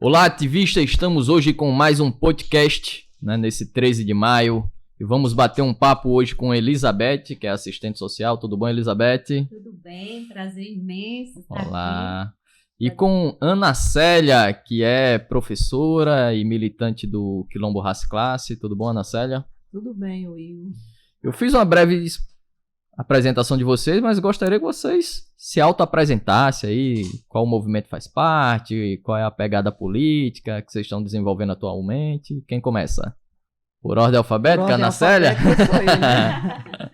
Olá, ativista! Estamos hoje com mais um podcast, né, nesse 13 de maio. E vamos bater um papo hoje com Elizabeth, que é assistente social. Tudo bom, Elizabeth? Tudo bem, prazer imenso estar Olá! aqui. E com Ana Célia, que é professora e militante do Quilombo Raça e Classe. Tudo bom, Ana Célia? Tudo bem, Will. Eu fiz uma breve apresentação de vocês, mas gostaria que vocês se auto-apresentassem aí, qual movimento faz parte, qual é a pegada política que vocês estão desenvolvendo atualmente. Quem começa? Por ordem alfabética, Ana Célia? Sou eu, né?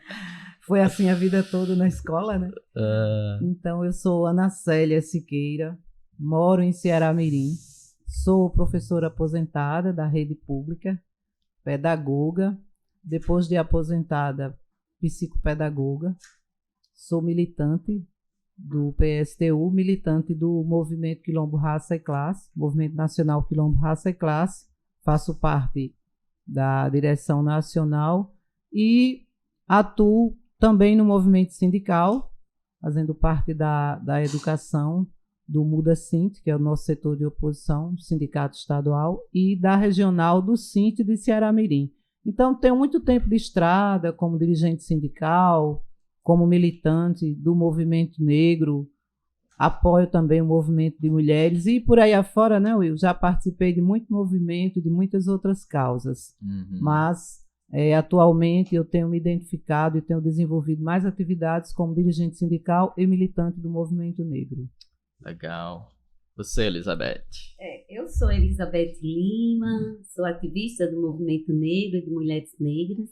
Foi assim a vida toda na escola, né? Então, eu sou Ana Célia Siqueira, moro em Ceará-Mirim, sou professora aposentada da rede pública, pedagoga, depois de aposentada, psicopedagoga, sou militante do PSTU, militante do Movimento Quilombo Raça e Classe, Movimento Nacional Quilombo Raça e Classe, faço parte da direção nacional e atuo também no movimento sindical, fazendo parte da educação do MudaSint, que é o nosso setor de oposição, sindicato estadual, e da regional do Sint de Ceará-Mirim. Então, tenho muito tempo de estrada como dirigente sindical, como militante do movimento negro, apoio também o movimento de mulheres e por aí afora, né, Will? Já participei de muito movimento, de muitas outras causas, mas atualmente eu tenho me identificado e tenho desenvolvido mais atividades como dirigente sindical e militante do movimento negro. Legal. Você, Elizabeth? Eu sou Elizabeth Lima, sou ativista do movimento negro e de mulheres negras.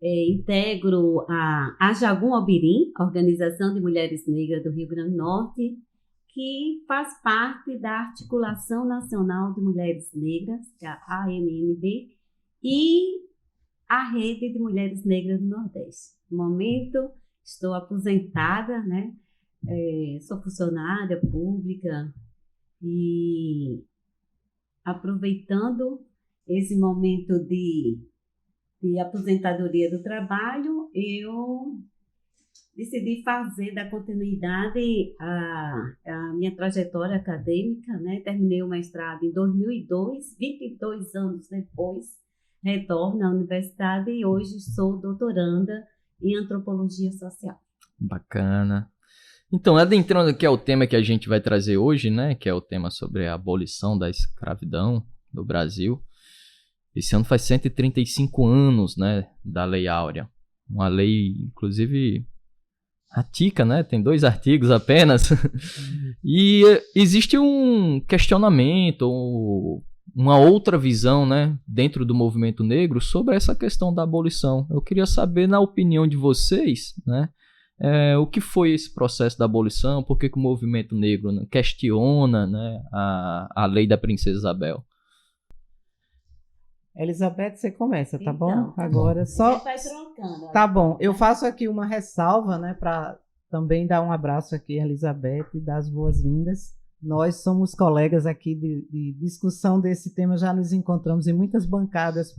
Integro a Ajagum Albirim, Organização de Mulheres Negras do Rio Grande do Norte, que faz parte da Articulação Nacional de Mulheres Negras, que é a AMNB, e a Rede de Mulheres Negras do Nordeste. No momento, estou aposentada, né? Sou funcionária pública e aproveitando esse momento de aposentadoria do trabalho, eu decidi fazer da continuidade a minha trajetória acadêmica, né? Terminei o mestrado em 2002, 22 anos depois, retorno à universidade e hoje sou doutoranda em antropologia social. Bacana. Então, adentrando aqui ao tema que a gente vai trazer hoje, né, que é o tema sobre a abolição da escravidão no Brasil. Esse ano faz 135 anos, né, da Lei Áurea. Uma lei, inclusive, ratica, né, tem 2 artigos apenas. E existe um questionamento, uma outra visão, né, dentro do movimento negro sobre essa questão da abolição. Eu queria saber, na opinião de vocês, né, o que foi esse processo da abolição, por que o movimento negro, né, questiona, né, a lei da Princesa Isabel. Elizabeth, você começa, tá Então, bom? tá Agora bom. só. Vai trocando. Tá bom. Eu faço aqui uma ressalva, né, para também dar um abraço aqui a Elizabeth e dar as boas-vindas. Nós somos colegas aqui de discussão desse tema, já nos encontramos em muitas bancadas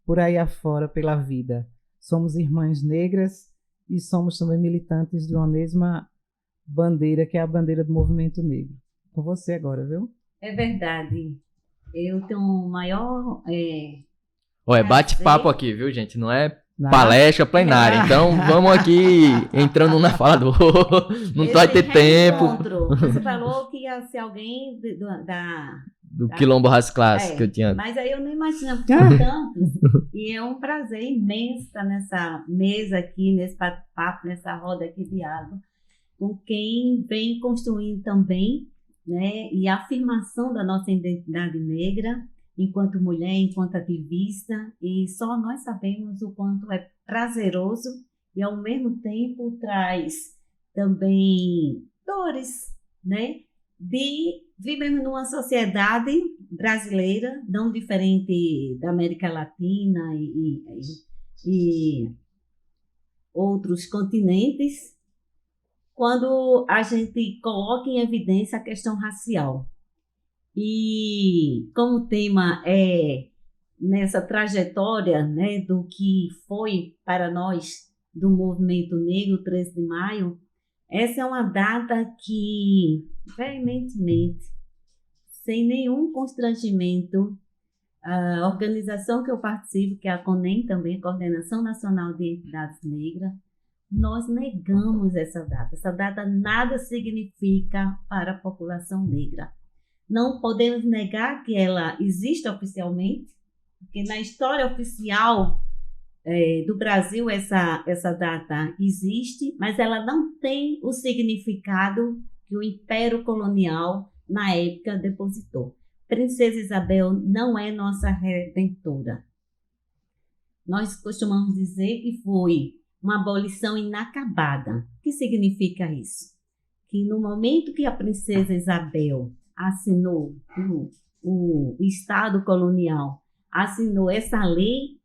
por aí afora pela vida. Somos irmãs negras e somos também militantes de uma mesma bandeira, que é a bandeira do movimento negro. Com você agora, viu? É verdade. Eu tenho um maior... bate-papo aqui, viu, gente? Não é palestra plenária. Então, vamos aqui entrando na fala do outro. Não vai ter tempo. Você falou que ia ser alguém do Quilombo Raça e Classe que eu tinha. Mas aí eu não imagino tantos. E é um prazer imenso estar nessa mesa aqui, nesse bate-papo, nessa roda aqui de água, com quem vem construindo também, né, e a afirmação da nossa identidade negra, enquanto mulher, enquanto ativista, e só nós sabemos o quanto é prazeroso e, ao mesmo tempo, traz também dores, né? Vivemos numa sociedade brasileira, não diferente da América Latina e outros continentes, quando a gente coloca em evidência a questão racial. E como o tema é nessa trajetória, né, do que foi para nós do movimento negro, 13 de maio, essa é uma data que veementemente sem nenhum constrangimento. A organização que eu participo, que é a CONEM também, Coordenação Nacional de Entidades Negras, nós negamos essa data. Essa data nada significa para a população negra. Não podemos negar que ela existe oficialmente, porque na história oficial do Brasil essa data existe, mas ela não tem o significado que o Império Colonial, na época, depositou. Princesa Isabel não é nossa redentora. Nós costumamos dizer que foi uma abolição inacabada. O que significa isso? Que no momento que a Princesa Isabel assinou, o Estado colonial assinou essa lei,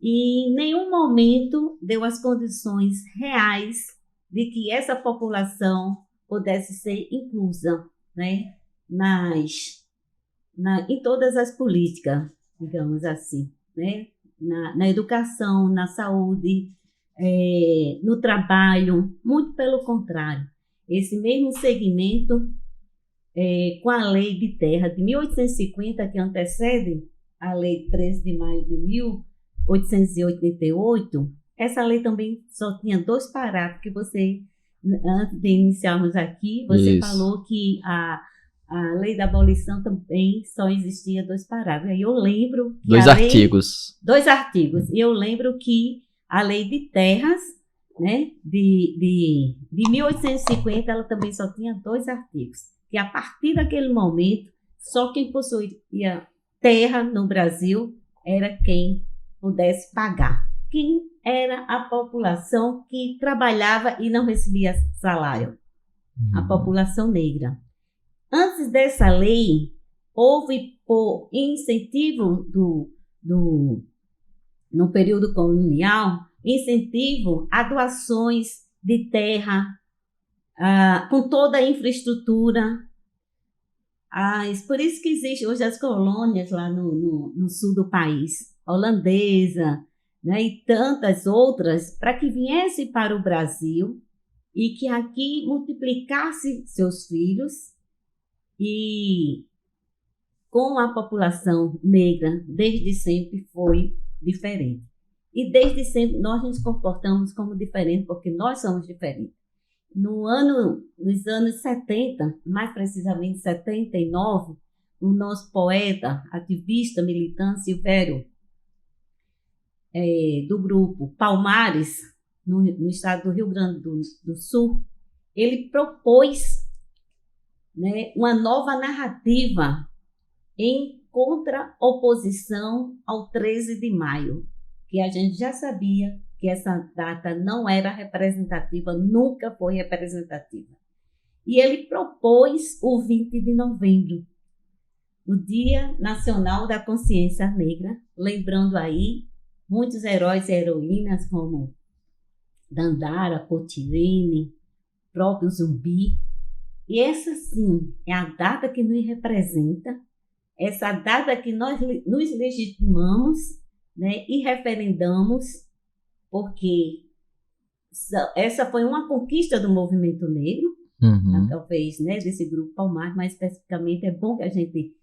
e em nenhum momento deu as condições reais de que essa população pudesse ser inclusa, né, em todas as políticas, digamos assim, né? Na educação, na saúde, no trabalho, muito pelo contrário. Esse mesmo segmento, com a Lei de Terra de 1850, que antecede a Lei 13 de maio de 1888, essa lei também só tinha 2 parágrafos que você, antes de iniciarmos aqui, você falou que a lei da abolição também só existia 2 parágrafos. Aí eu lembro que 2 artigos. 2 artigos. E eu lembro que a lei de terras, né, de 1850, ela também só tinha 2 artigos. Que a partir daquele momento, só quem possuía terra no Brasil era quem pudesse pagar. Quem era a população que trabalhava e não recebia salário? A população negra. Antes dessa lei, houve, por incentivo no período colonial, incentivo a doações de terra, com toda a infraestrutura. Por isso que existem hoje as colônias lá no sul do país, holandesa, né, e tantas outras, para que viesse para o Brasil e que aqui multiplicasse seus filhos. E com a população negra, desde sempre foi diferente. E desde sempre nós nos comportamos como diferentes, porque nós somos diferentes. Nos anos 70, mais precisamente 79, o nosso poeta, ativista, militante Silvério, do grupo Palmares, no estado do Rio Grande do Sul, ele propôs, né, uma nova narrativa em contra-oposição ao 13 de maio, que a gente já sabia que essa data não era representativa, nunca foi representativa. E ele propôs o 20 de novembro, o Dia Nacional da Consciência Negra, lembrando aí muitos heróis e heroínas como Dandara, Cotirene, próprio Zumbi. E essa, sim, é a data que nos representa, essa data que nós nos legitimamos, né, e referendamos, porque essa foi uma conquista do movimento negro, talvez, né, desse grupo Palmares, mas especificamente é bom que a gente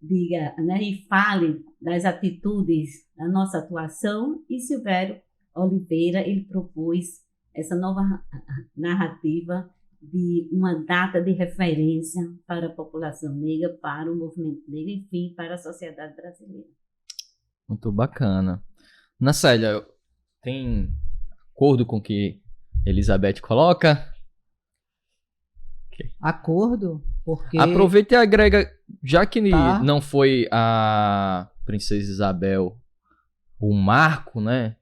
diga, né, e fale das atitudes da nossa atuação. E Silvério Oliveira, ele propôs essa nova narrativa de uma data de referência para a população negra, para o movimento negro, enfim, para a sociedade brasileira. Muito bacana. Nacélia, tem acordo com o que Elizabeth coloca? Okay. Acordo? Porque... Aproveita e agrega, já que não foi a Princesa Isabel o marco, né,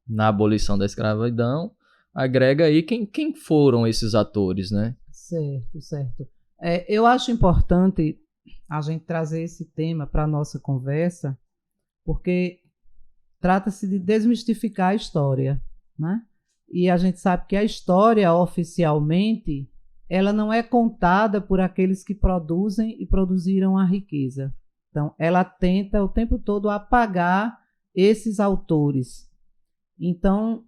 na abolição da escravidão, agrega aí quem foram esses atores, né? Certo. Eu acho importante a gente trazer esse tema para a nossa conversa, porque trata-se de desmistificar a história, né? E a gente sabe que a história, oficialmente, ela não é contada por aqueles que produzem e produziram a riqueza. Então, ela tenta o tempo todo apagar esses autores. Então,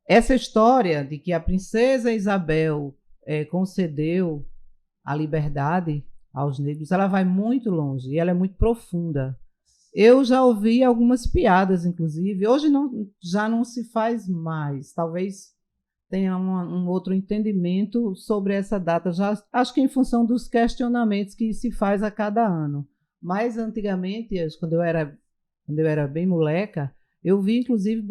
essa história de que a princesa Isabel concedeu a liberdade aos negros, ela vai muito longe e ela é muito profunda. Eu já ouvi algumas piadas, inclusive. Hoje já não se faz mais. Talvez tenha um outro entendimento sobre essa data. Já, acho que em função dos questionamentos que se faz a cada ano. Mas antigamente, quando eu era bem moleca, eu vi inclusive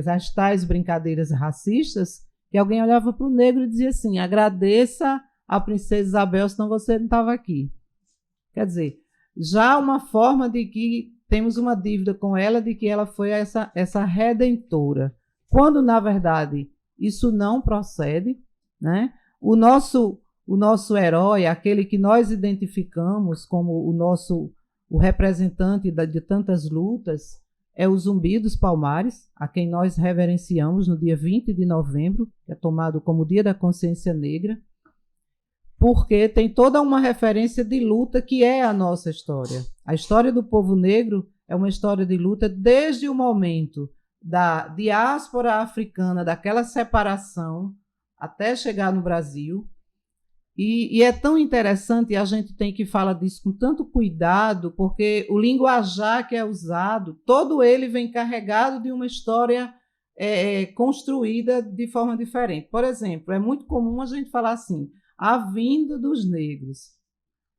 as tais brincadeiras racistas, que alguém olhava para o negro e dizia assim: agradeça a princesa Isabel, senão você não estava aqui. Quer dizer, já uma forma de que temos uma dívida com ela, de que ela foi essa redentora, quando, na verdade, isso não procede, né? O nosso herói, aquele que nós identificamos como o representante de tantas lutas, é o Zumbi dos Palmares, a quem nós reverenciamos no dia 20 de novembro, que é tomado como Dia da Consciência Negra, porque tem toda uma referência de luta que é a nossa história. A história do povo negro é uma história de luta desde o momento da diáspora africana, daquela separação, até chegar no Brasil. E é tão interessante, e a gente tem que falar disso com tanto cuidado, porque o linguajar que é usado, todo ele vem carregado de uma história construída de forma diferente. Por exemplo, é muito comum a gente falar assim: a vinda dos negros.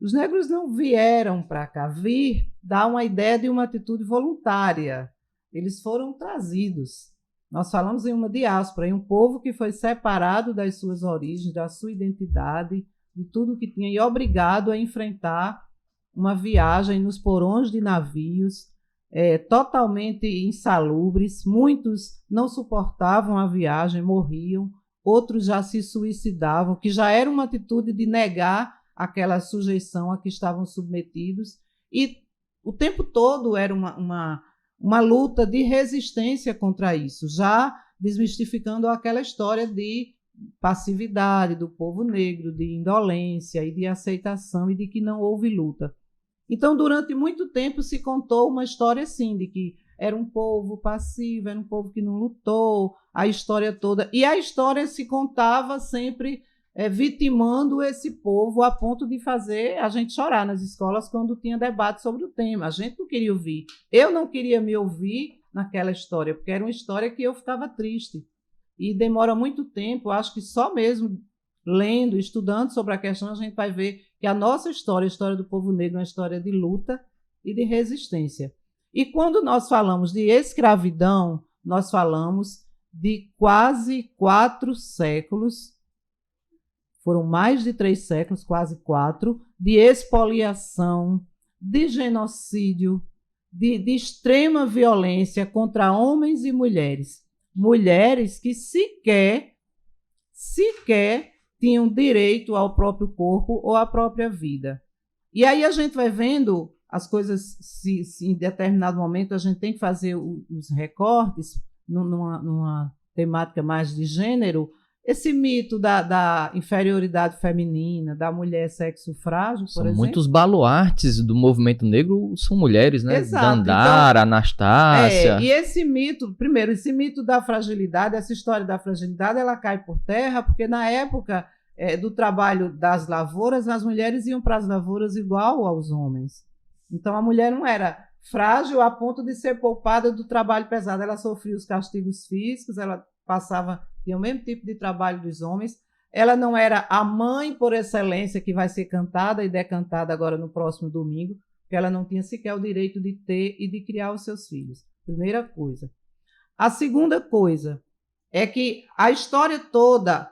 Os negros não vieram para cá. Vir dá uma ideia de uma atitude voluntária. Eles foram trazidos. Nós falamos em uma diáspora, em um povo que foi separado das suas origens, da sua identidade, de tudo que tinha, e obrigado a enfrentar uma viagem nos porões de navios, totalmente insalubres. Muitos não suportavam a viagem, morriam. Outros já se suicidavam, que já era uma atitude de negar aquela sujeição a que estavam submetidos. E o tempo todo era uma luta de resistência contra isso, já desmistificando aquela história de passividade do povo negro, de indolência e de aceitação e de que não houve luta. Então, durante muito tempo se contou uma história assim, de que era um povo passivo, era um povo que não lutou, a história toda. E a história se contava sempre vitimando esse povo a ponto de fazer a gente chorar nas escolas quando tinha debate sobre o tema. A gente não queria ouvir. Eu não queria me ouvir naquela história, porque era uma história que eu ficava triste. E demora muito tempo, acho que só mesmo lendo, estudando sobre a questão, a gente vai ver que a nossa história, a história do povo negro, é uma história de luta e de resistência. E quando nós falamos de escravidão, nós falamos de quase 4 séculos, foram mais de 3 séculos, quase 4, de expoliação, de genocídio, de extrema violência contra homens e mulheres. Mulheres que sequer tinham direito ao próprio corpo ou à própria vida. E aí a gente vai vendo as coisas, se em determinado momento a gente tem que fazer os recortes numa temática mais de gênero, esse mito da inferioridade feminina, da mulher sexo frágil, por exemplo. Muitos baluartes do movimento negro são mulheres, né? Exato. Dandara, então, Anastácia. E esse mito, primeiro, esse mito da fragilidade, essa história da fragilidade, ela cai por terra, porque na época do trabalho das lavouras, as mulheres iam para as lavouras igual aos homens. Então a mulher não era frágil a ponto de ser poupada do trabalho pesado. Ela sofria os castigos físicos, ela tinha o mesmo tipo de trabalho dos homens. Ela não era a mãe por excelência, que vai ser cantada e decantada agora no próximo domingo, porque ela não tinha sequer o direito de ter e de criar os seus filhos. Primeira coisa. A segunda coisa é que a história toda,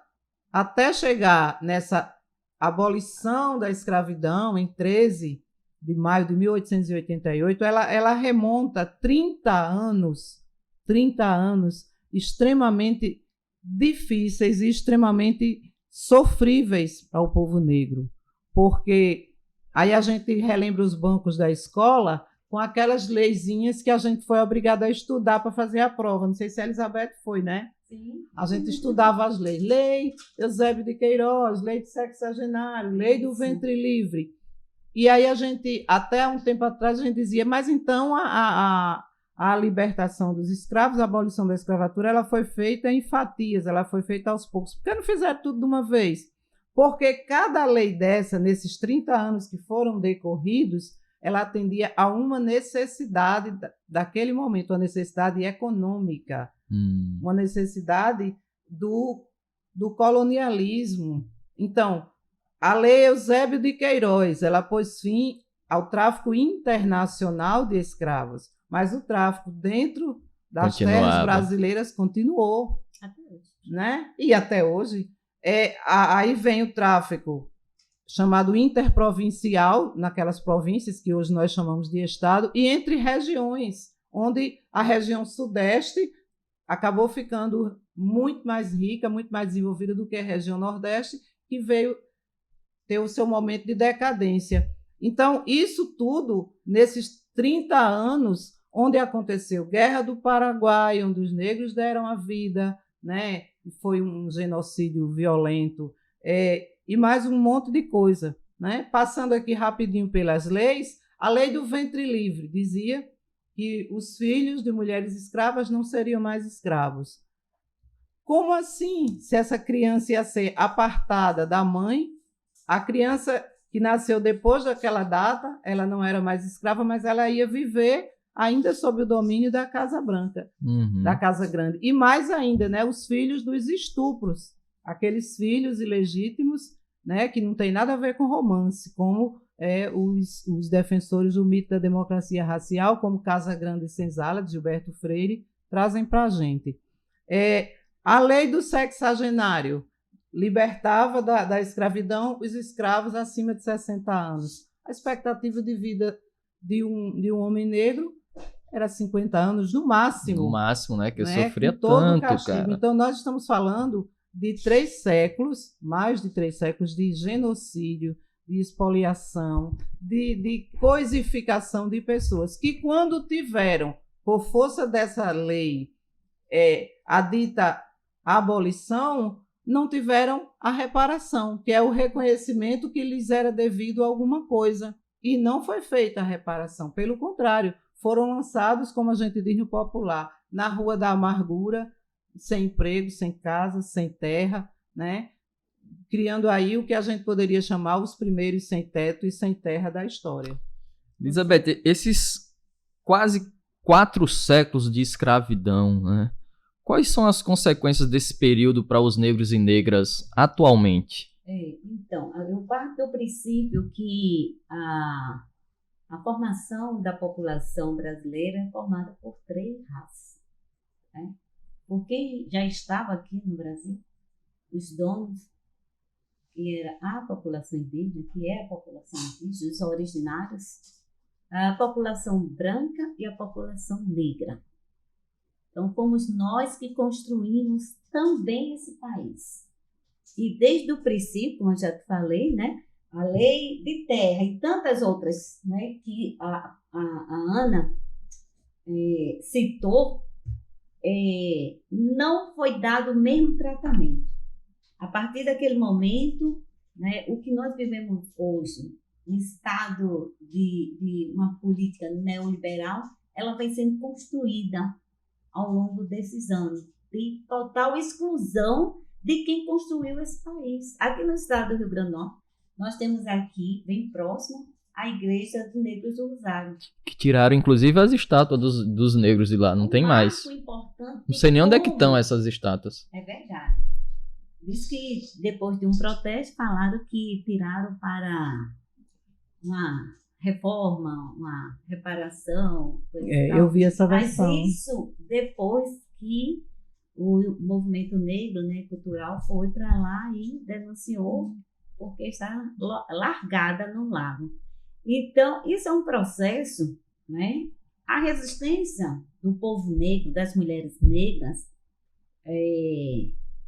até chegar nessa abolição da escravidão em 13 de maio de 1888, ela remonta 30 anos extremamente difíceis e extremamente sofríveis para o povo negro, porque aí a gente relembra os bancos da escola com aquelas leizinhas que a gente foi obrigado a estudar para fazer a prova. Não sei se a Elizabeth foi, né? Sim. A gente estudava as leis. Lei Eusébio de Queiroz, lei de sexagenário, lei do ventre livre. E aí a gente, até um tempo atrás, a gente dizia, mas então a libertação dos escravos, a abolição da escravatura, ela foi feita em fatias, ela foi feita aos poucos. Por que não fizeram tudo de uma vez? Porque cada lei dessa, nesses 30 anos que foram decorridos, ela atendia a uma necessidade daquele momento, uma necessidade econômica, uma necessidade do colonialismo. Então, a Lei Eusébio de Queiroz, ela pôs fim ao tráfico internacional de escravos, mas o tráfico dentro das terras brasileiras continuou, né? E até hoje. Aí vem o tráfico chamado interprovincial, naquelas províncias que hoje nós chamamos de estado, e entre regiões, onde a região sudeste acabou ficando muito mais rica, muito mais desenvolvida do que a região nordeste, que veio ter o seu momento de decadência. Então, isso tudo, nesses 30 anos, onde aconteceu Guerra do Paraguai, onde os negros deram a vida, né? Foi um genocídio violento, e mais um monte de coisa, né? Passando aqui rapidinho pelas leis, a lei do ventre livre dizia que os filhos de mulheres escravas não seriam mais escravos. Como assim? Se essa criança ia ser apartada da mãe, a criança que nasceu depois daquela data, ela não era mais escrava, mas ela ia viver ainda sob o domínio da Casa Branca, da Casa Grande. E mais ainda, né, os filhos dos estupros, aqueles filhos ilegítimos, né, que não tem nada a ver com romance, como os defensores do mito da democracia racial, como Casa Grande e Senzala, de Gilberto Freire, trazem para a gente. A lei do sexagenário libertava da escravidão os escravos acima de 60 anos. A expectativa de vida de um homem negro era 50 anos, no máximo. No máximo, né? Que eu né? sofria todo tanto, castigo. cara. Então, nós estamos falando de 3 séculos, mais de 3 séculos, de genocídio, de expoliação, de coisificação de pessoas, que quando tiveram, por força dessa lei, a dita abolição, não tiveram a reparação, que é o reconhecimento que lhes era devido a alguma coisa. E não foi feita a reparação. Pelo contrário, foram lançados, como a gente diz no popular, na rua da amargura, sem emprego, sem casa, sem terra, né? Criando aí o que a gente poderia chamar os primeiros sem teto e sem terra da história. Elizabeth, esses quase 4 séculos de escravidão, né? Quais são as consequências desse período para os negros e negras atualmente? Então, eu parto do princípio que a formação da população brasileira é formada por 3 raças. Né? Porque já estava aqui no Brasil os donos, que era a população indígena, que é a população indígena, os originários, a população branca e a população negra. Então, fomos nós que construímos também esse país. E desde o princípio, como eu já te falei, né, a lei de terra e tantas outras, né, que a Ana citou, não foi dado o mesmo tratamento. A partir daquele momento, né, o que nós vivemos hoje, um estado de uma política neoliberal, ela vem sendo construída ao longo desses anos, de total exclusão de quem construiu esse país. Aqui no estado do Rio Grande do Norte, nós temos aqui, bem próximo, a Igreja dos Negros do Rosário. Que tiraram, inclusive, as estátuas dos negros de lá, não tem mais. Não sei nem onde é que estão essas estátuas. É verdade. Diz que depois de um protesto, falaram que tiraram para uma reforma, uma reparação. Eu vi essa versão. Mas isso depois que o movimento negro, né, cultural, foi para lá e denunciou porque está largada no lago. Então, isso é um processo, né? A resistência do povo negro, das mulheres negras,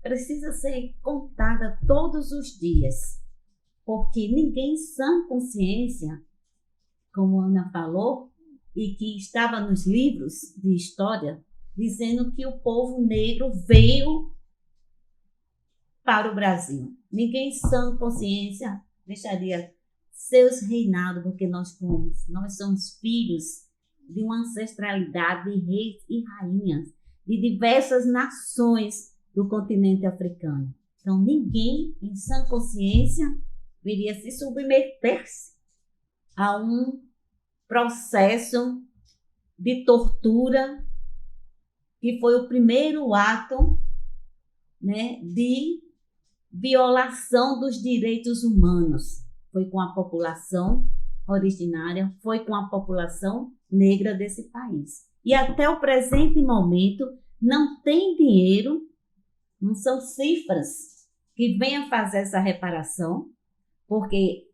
precisa ser contada todos os dias, porque ninguém em sã consciência, como a Ana falou, e que estava nos livros de história, dizendo que o povo negro veio para o Brasil. Ninguém em sã consciência deixaria seus reinados, porque nós somos filhos de uma ancestralidade de reis e rainhas de diversas nações do continente africano. Então, ninguém, em sã consciência, viria se submeter-se a um processo de tortura, que foi o primeiro ato, né, de violação dos direitos humanos. Foi com a população originária, foi com a população negra desse país. E até o presente momento não tem dinheiro, não são cifras que venham fazer essa reparação, porque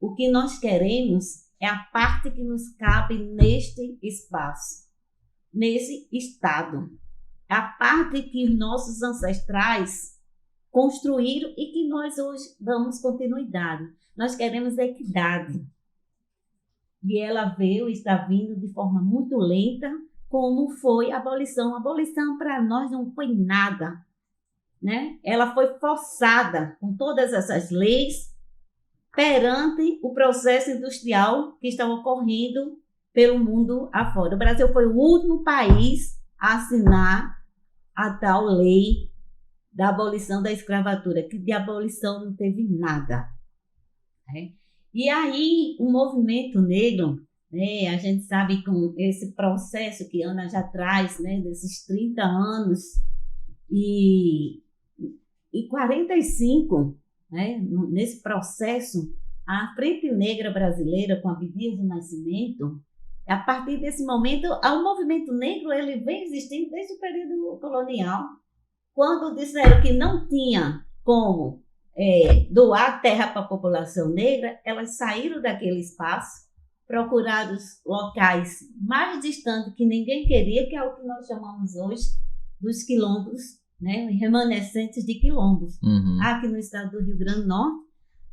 o que nós queremos é a parte que nos cabe neste espaço, nesse Estado. A parte que nossos ancestrais construíram e que nós hoje damos continuidade. Nós queremos equidade. E ela veio, está vindo de forma muito lenta, como foi a abolição. A abolição para nós não foi nada, né? Ela foi forçada com todas essas leis perante o processo industrial que está ocorrendo pelo mundo afora. O Brasil foi o último país a assinar a tal lei da abolição da escravatura, que de abolição não teve nada, né? E aí o movimento negro, né, a gente sabe com esse processo que Ana já traz, né, desses 30 anos e 45, né, nesse processo, a Frente Negra Brasileira, com Abdias do Nascimento, a partir desse momento, o movimento negro ele vem existindo desde o período colonial, quando disseram que não tinha como doar terra para a população negra, elas saíram daquele espaço, procuraram os locais mais distantes que ninguém queria, que é o que nós chamamos hoje dos quilombos, né, remanescentes de quilombos. Aqui no estado do Rio Grande do Norte,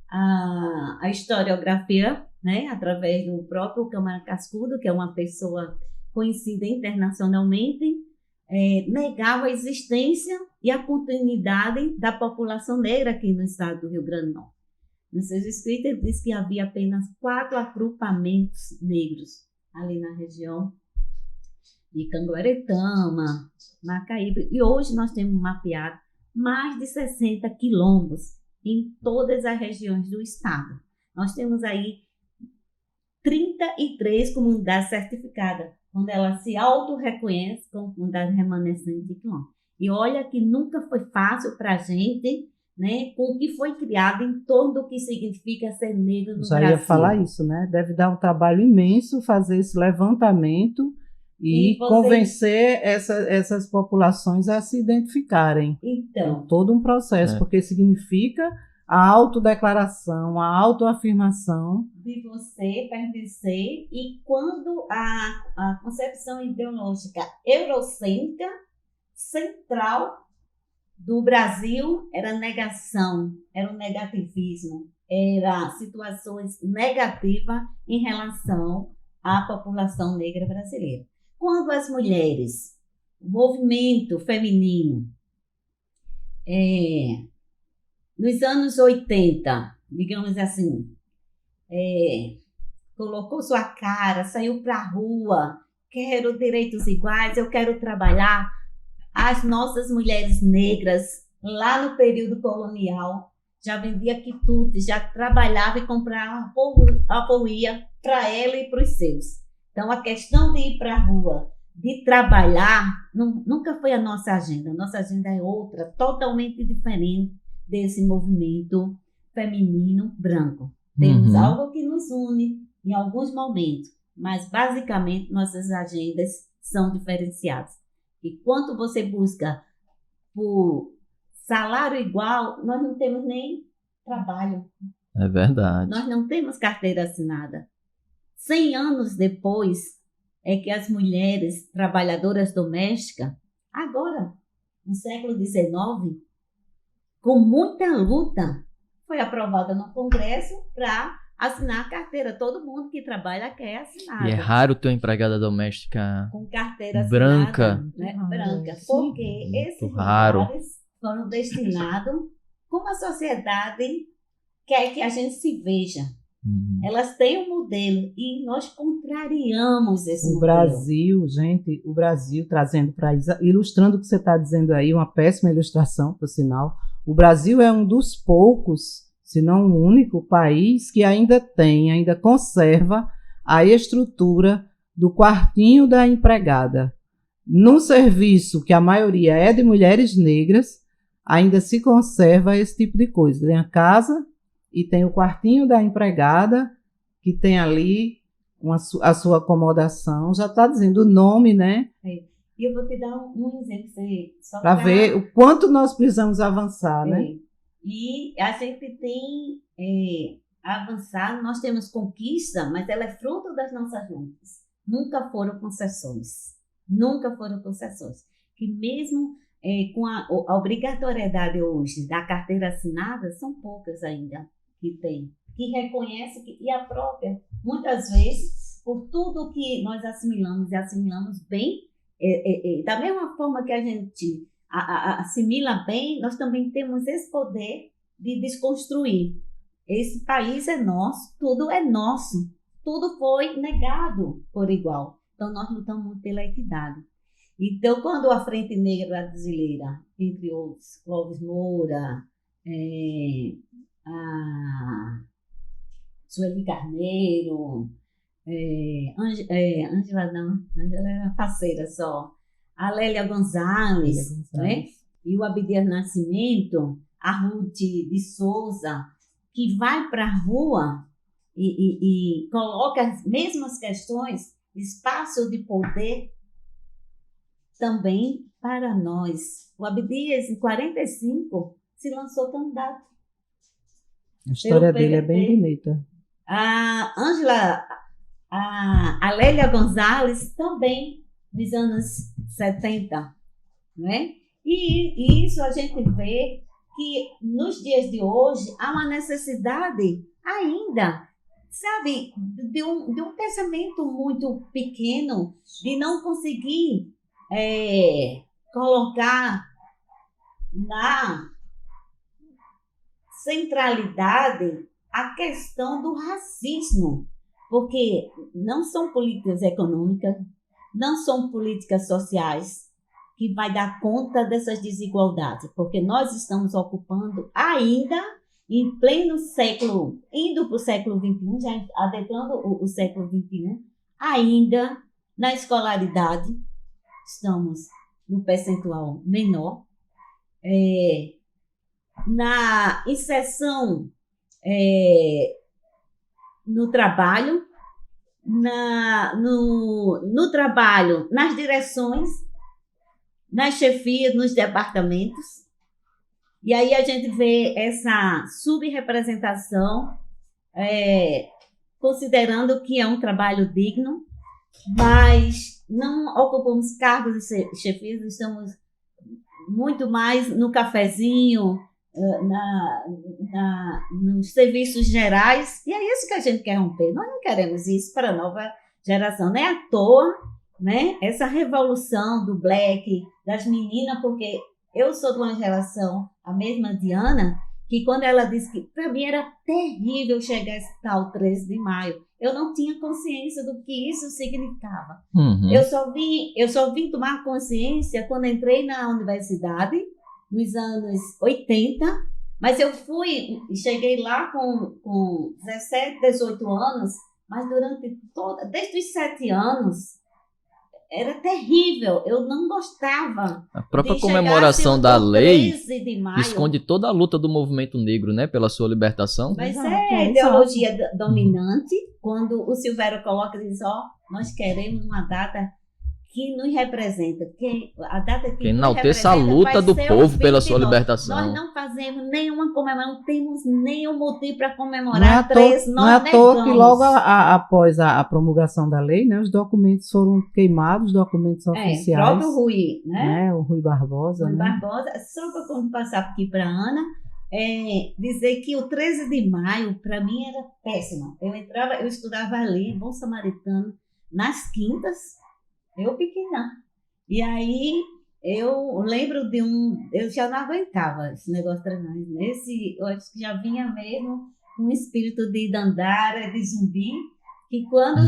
a historiografia, né, através do próprio Câmara Cascudo, que é uma pessoa conhecida internacionalmente, negava a existência e a continuidade da população negra aqui no estado do Rio Grande do Norte. Nos seus escritos, ele diz que havia apenas 4 agrupamentos negros ali na região de Canguaretama, Macaíba, e hoje nós temos mapeado mais de 60 quilombos em todas as regiões do estado. Nós temos aí 33 comunidades certificadas, quando ela se auto-reconhece como comunidade remanescente de quilombo. E olha que nunca foi fácil para a gente, né, com o que foi criado em torno do que significa ser negro no Brasil. Já ia falar isso, né? Deve dar um trabalho imenso fazer esse levantamento e convencer essas populações a se identificarem. Então, todo um processo, porque significa a autodeclaração, a autoafirmação de você pertencer. E quando a concepção ideológica eurocêntrica central do Brasil era negação, era o negativismo, era situações negativas em relação à população negra brasileira. Quando as mulheres, o movimento feminino, nos anos 80, digamos assim, colocou sua cara, saiu para a rua, quero direitos iguais, eu quero trabalhar. As nossas mulheres negras, lá no período colonial, já vendia quitutes, já trabalhava e comprava apoia para ela e para os seus. Então, a questão de ir para a rua, de trabalhar, nunca foi a nossa agenda. A nossa agenda é outra, totalmente diferente desse movimento feminino branco. Temos algo que nos une em alguns momentos, mas basicamente nossas agendas são diferenciadas. E quanto você busca por salário igual, nós não temos nem trabalho. É verdade. Nós não temos carteira assinada. 100 anos depois é que as mulheres trabalhadoras domésticas, agora, no século XIX, com muita luta, foi aprovada no Congresso para assinar a carteira. Todo mundo que trabalha quer assinar. E é raro ter uma empregada doméstica com carteira branca. Assinada, né? Branca, porque esses raro. lugares foram destinados como a sociedade quer que a gente se veja. Elas têm um modelo e nós contrariamos esse modelo. Brasil, gente, o Brasil trazendo para ilustrando o que você está dizendo aí, uma péssima ilustração, por sinal. O Brasil é um dos poucos, se não o único país que ainda conserva a estrutura do quartinho da empregada. Num serviço que a maioria é de mulheres negras, ainda se conserva esse tipo de coisa. Tem a casa e tem o quartinho da empregada, que tem ali a sua acomodação. Já está dizendo o nome, né? E eu vou te dar um exemplo. Para ver o quanto nós precisamos avançar, né? E a gente tem avançado, nós temos conquista, mas ela é fruto das nossas lutas. Nunca foram concessões. Nunca foram concessões. Que mesmo com a obrigatoriedade hoje da carteira assinada, são poucas ainda que tem, que reconhece e a própria, muitas vezes, por tudo que nós assimilamos e assimilamos bem, da mesma forma que a gente assimila bem, nós também temos esse poder de desconstruir. Esse país é nosso, tudo é nosso, tudo foi negado por igual. Então, nós lutamos muito pela equidade. Então, quando a Frente Negra Brasileira, entre outros, Clóvis Moura, a Sueli Carneiro, Ângela era parceira só, a Lélia Gonzalez, né? E o Abdias Nascimento, a Ruth de Souza, que vai para a rua e coloca as mesmas questões, espaço de poder também para nós. O Abdias, em 45, se lançou candidato. A história dele é bem bonita. A Ângela, a Lélia Gonzalez também, nos anos 70, né? E isso a gente vê que nos dias de hoje há uma necessidade ainda, sabe, de um pensamento muito pequeno, de não conseguir colocar na centralidade a questão do racismo, porque não são políticas econômicas, não são políticas sociais que vai dar conta dessas desigualdades, porque nós estamos ocupando ainda em pleno século, indo para o século XXI, já adentrando o século XXI, ainda na escolaridade, estamos no percentual menor, na inserção no trabalho, no trabalho, nas direções, nas chefias, nos departamentos. E aí a gente vê essa subrepresentação, considerando que é um trabalho digno, mas não ocupamos cargos de chefias, estamos muito mais no cafezinho, nos serviços gerais, e é isso que a gente quer romper. Nós não queremos isso para a nova geração, não é à toa, né? Essa revolução do black, das meninas, porque eu sou de uma geração, a mesma Diana, que quando ela disse que para mim era terrível chegar esse tal 13 de maio, eu não tinha consciência do que isso significava. Uhum. Eu só vim tomar consciência quando entrei na universidade, nos anos 80, mas eu cheguei lá com 17, 18 anos, mas desde os 7 anos, era terrível, eu não gostava. A própria comemoração da lei de maio, esconde toda a luta do movimento negro, né, pela sua libertação. Mas é a ideologia dominante, quando o Silvério coloca e diz, nós queremos uma data que nos representa, a data que enalteça a luta do povo pela sua libertação. Nós não fazemos nenhuma comemoração, não temos nenhum motivo para comemorar. Não é à toa que logo após a promulgação da lei, né, os documentos foram queimados, os documentos oficiais. O próprio Rui, né? O Rui Barbosa. Só para quando passar aqui para a Ana, dizer que o 13 de maio, para mim, era péssimo. Eu estudava ali, Bom Samaritano, nas quintas, eu pequena. E aí, eu lembro eu já não aguentava esse negócio treinando. Eu acho que já vinha mesmo um espírito de Dandara, de zumbi, que quando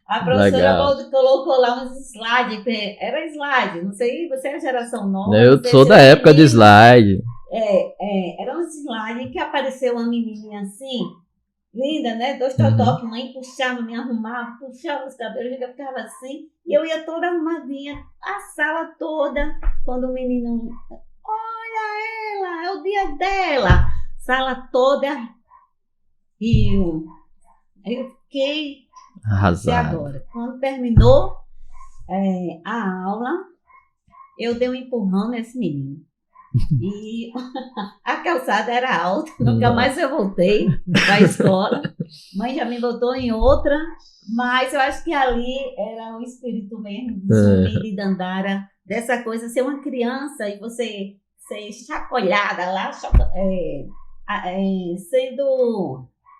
a professora colocou lá uns slides, era slide, não sei, você é a geração nova. Eu sou da época de slide. Era um slide que apareceu uma menininha assim, linda, né? 2 totó, que mãe puxava, me arrumava, puxava os cabelos, eu ficava assim, e eu ia toda arrumadinha, a sala toda, quando o menino, olha ela, é o dia dela, sala toda, e eu fiquei arrasado. Agora. Quando terminou a aula, eu dei um empurrão nesse menino. E a calçada era alta, nunca mais eu voltei para a escola. Mãe já me botou em outra, mas eu acho que ali era o espírito mesmo de Zumbi, de Dandara, dessa coisa, ser uma criança e você ser chacoalhada lá,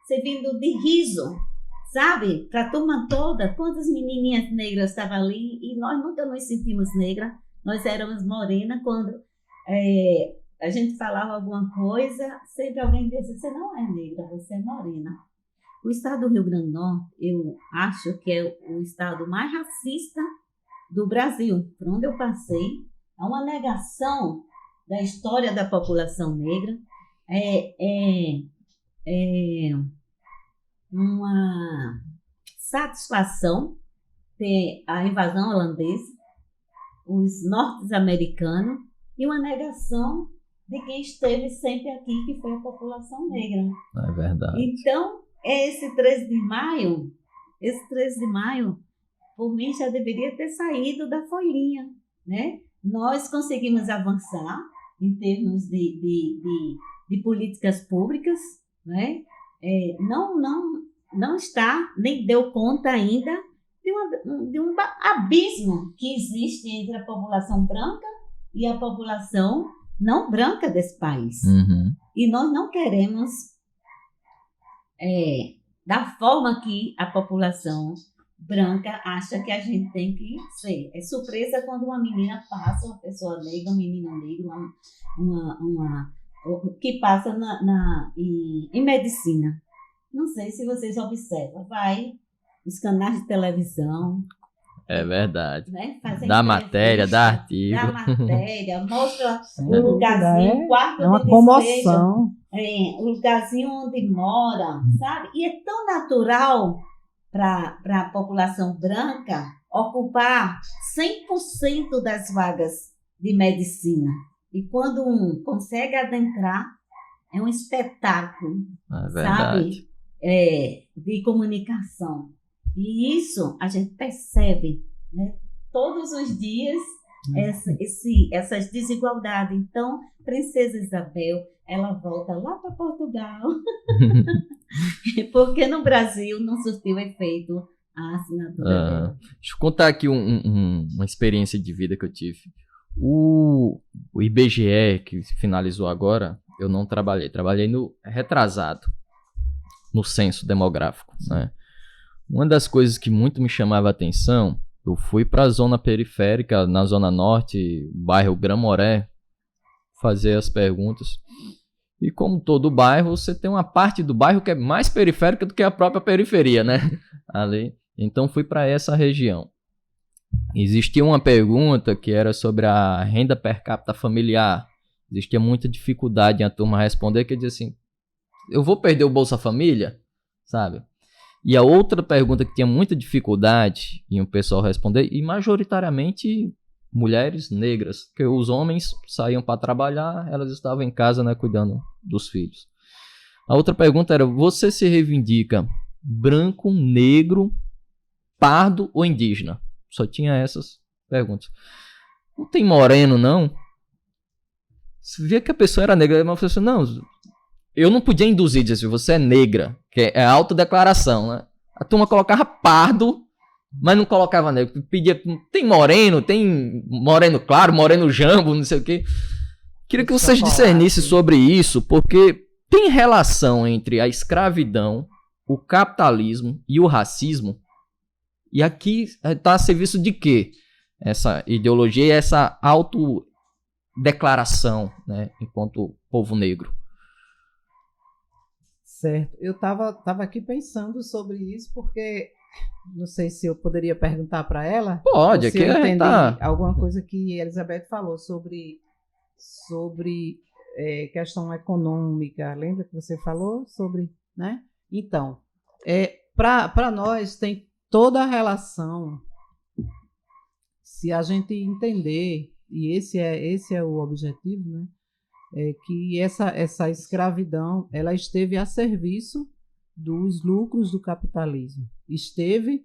servindo de riso, sabe? Para a turma toda, quantas menininhas negras estavam ali e nós nunca nos sentimos negras, nós éramos morenas quando a gente falava alguma coisa, sempre alguém dizia, você não é negra, você é morena. O estado do Rio Grande do Norte, eu acho que é o estado mais racista do Brasil. Por onde eu passei, é uma negação da história da população negra, uma satisfação ter a invasão holandesa, os norte-americanos, e uma negação de quem esteve sempre aqui, que foi a população negra. É verdade. Então, esse 13 de maio, por mim, já deveria ter saído da folhinha, né? Nós conseguimos avançar em termos de políticas públicas, né? Não está, nem deu conta ainda de um abismo que existe entre a população branca e a população não branca desse país. Uhum. E nós não queremos, da forma que a população branca acha que a gente tem que ser. É surpresa quando uma menina passa, uma pessoa negra, um menino negro, que passa em medicina. Não sei se vocês observam, vai os canais de televisão. É verdem, né? Da matéria, da artigo. Da matéria, mostra o lugarzinho, o quarto é uma comoção. O lugarzinho onde mora, sabe? E é tão natural para a população branca ocupar 100% das vagas de medicina. E quando um consegue adentrar, é um espetáculo, sabe? De comunicação. E isso a gente percebe, né? Todos os dias essas desigualdades. Então, Princesa Isabel, ela volta lá para Portugal, porque no Brasil não surtiu efeito a assinatura dela. Deixa eu contar aqui uma experiência de vida que eu tive. O IBGE, que finalizou agora, eu não trabalhei no retrasado, no censo demográfico, né? Uma das coisas que muito me chamava a atenção, eu fui para a zona periférica, na zona norte, bairro Grã-Moré, fazer as perguntas. E como todo bairro, você tem uma parte do bairro que é mais periférica do que a própria periferia, né? Ali. Então fui para essa região. Existia uma pergunta que era sobre a renda per capita familiar. Existia muita dificuldade em a turma responder, que dizia assim, eu vou perder o Bolsa Família? Sabe? E a outra pergunta que tinha muita dificuldade em o pessoal responder, e majoritariamente mulheres negras, porque os homens saíam para trabalhar, elas estavam em casa, né, cuidando dos filhos. A outra pergunta era, você se reivindica branco, negro, pardo ou indígena? Só tinha essas perguntas. Não tem moreno, não? Você via que a pessoa era negra, mas você não... Eu não podia induzir, dizer assim, você é negra, que é autodeclaração, né? A turma colocava pardo, mas não colocava negro. Pedia, tem moreno claro, moreno jambo, não sei o quê. Queria que vocês discernissem sobre isso, porque tem relação entre a escravidão, o capitalismo e o racismo. E aqui está a serviço de quê? Essa ideologia e essa autodeclaração, né, enquanto povo negro. Certo. Eu estava aqui pensando sobre isso, porque não sei se eu poderia perguntar para ela. Pode, se eu entendi tá. alguma coisa que a Elizabeth falou sobre questão econômica. Lembra que você falou sobre, né? Então, para nós tem toda a relação, se a gente entender, e esse é o objetivo, né? Que essa escravidão ela esteve a serviço dos lucros do capitalismo. Esteve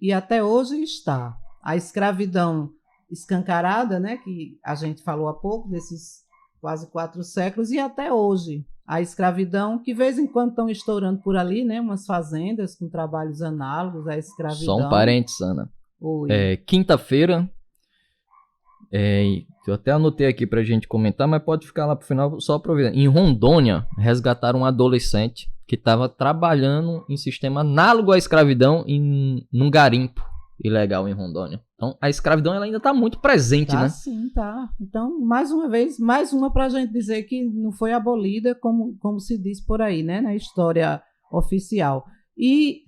e até hoje está. A escravidão escancarada, né, que a gente falou há pouco, desses quase 4 séculos, e até hoje. A escravidão, que de vez em quando estão estourando por ali, né, umas fazendas com trabalhos análogos à escravidão. Só um parênteses, Ana. Quinta-feira, eu até anotei aqui pra gente comentar, mas pode ficar lá pro final só pra ver. Em Rondônia, resgataram um adolescente que estava trabalhando em sistema análogo à escravidão num garimpo ilegal em Rondônia. Então, a escravidão ela ainda está muito presente, né? Sim, tá. Então, mais uma vez, mais uma para a gente dizer que não foi abolida, como se diz por aí, né, na história oficial. E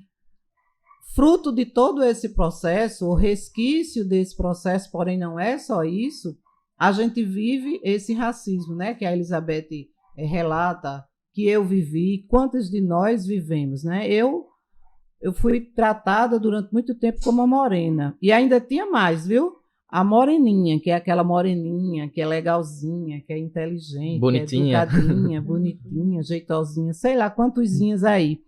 fruto de todo esse processo, o resquício desse processo, porém não é só isso, a gente vive esse racismo, né, que a Elizabeth relata, que eu vivi, quantos de nós vivemos, né? Eu fui tratada durante muito tempo como uma morena. E ainda tinha mais, viu? A moreninha, que é aquela moreninha, que é legalzinha, que é inteligente, bonitinha. Que é educadinha, bonitinha, jeitosinha, sei lá quantosinhas aí.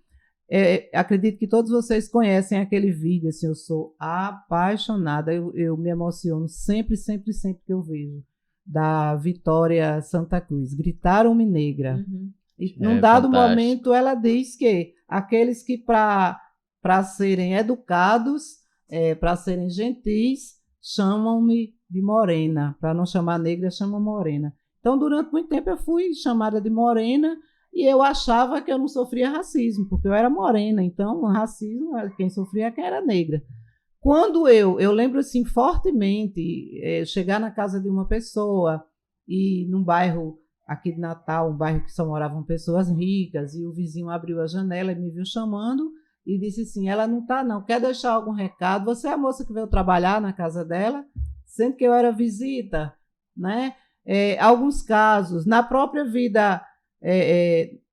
Acredito que todos vocês conhecem aquele vídeo, assim, eu sou apaixonada, eu me emociono sempre que eu vejo, da Vitória Santa Cruz, Gritaram-me Negra. Uhum. E num dado momento ela diz que aqueles que para serem educados, para serem gentis, chamam-me de morena, para não chamar negra, chamam morena. Então, durante muito tempo eu fui chamada de morena e eu achava que eu não sofria racismo, porque eu era morena, então o racismo, quem sofria quem era negra. Quando eu lembro assim fortemente, chegar na casa de uma pessoa e num bairro aqui de Natal, um bairro que só moravam pessoas ricas, e o vizinho abriu a janela e me viu chamando e disse assim, ela não está não, quer deixar algum recado? Você é a moça que veio trabalhar na casa dela? Sendo que eu era visita, né? Alguns casos, na própria vida,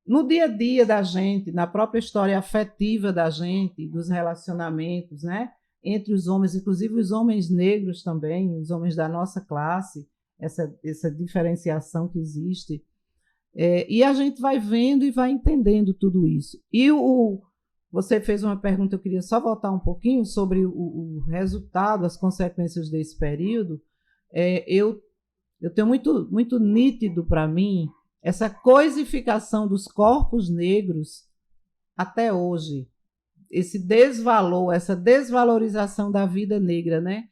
no dia a dia da gente, na própria história afetiva da gente, dos relacionamentos, né? Entre os homens, inclusive os homens negros também, os homens da nossa classe, essa diferenciação que existe. E a gente vai vendo e vai entendendo tudo isso. E você fez uma pergunta, eu queria só voltar um pouquinho sobre o resultado, as consequências desse período. Eu tenho muito nítido para mim essa coisificação dos corpos negros até hoje, esse desvalor, essa desvalorização da vida negra, né?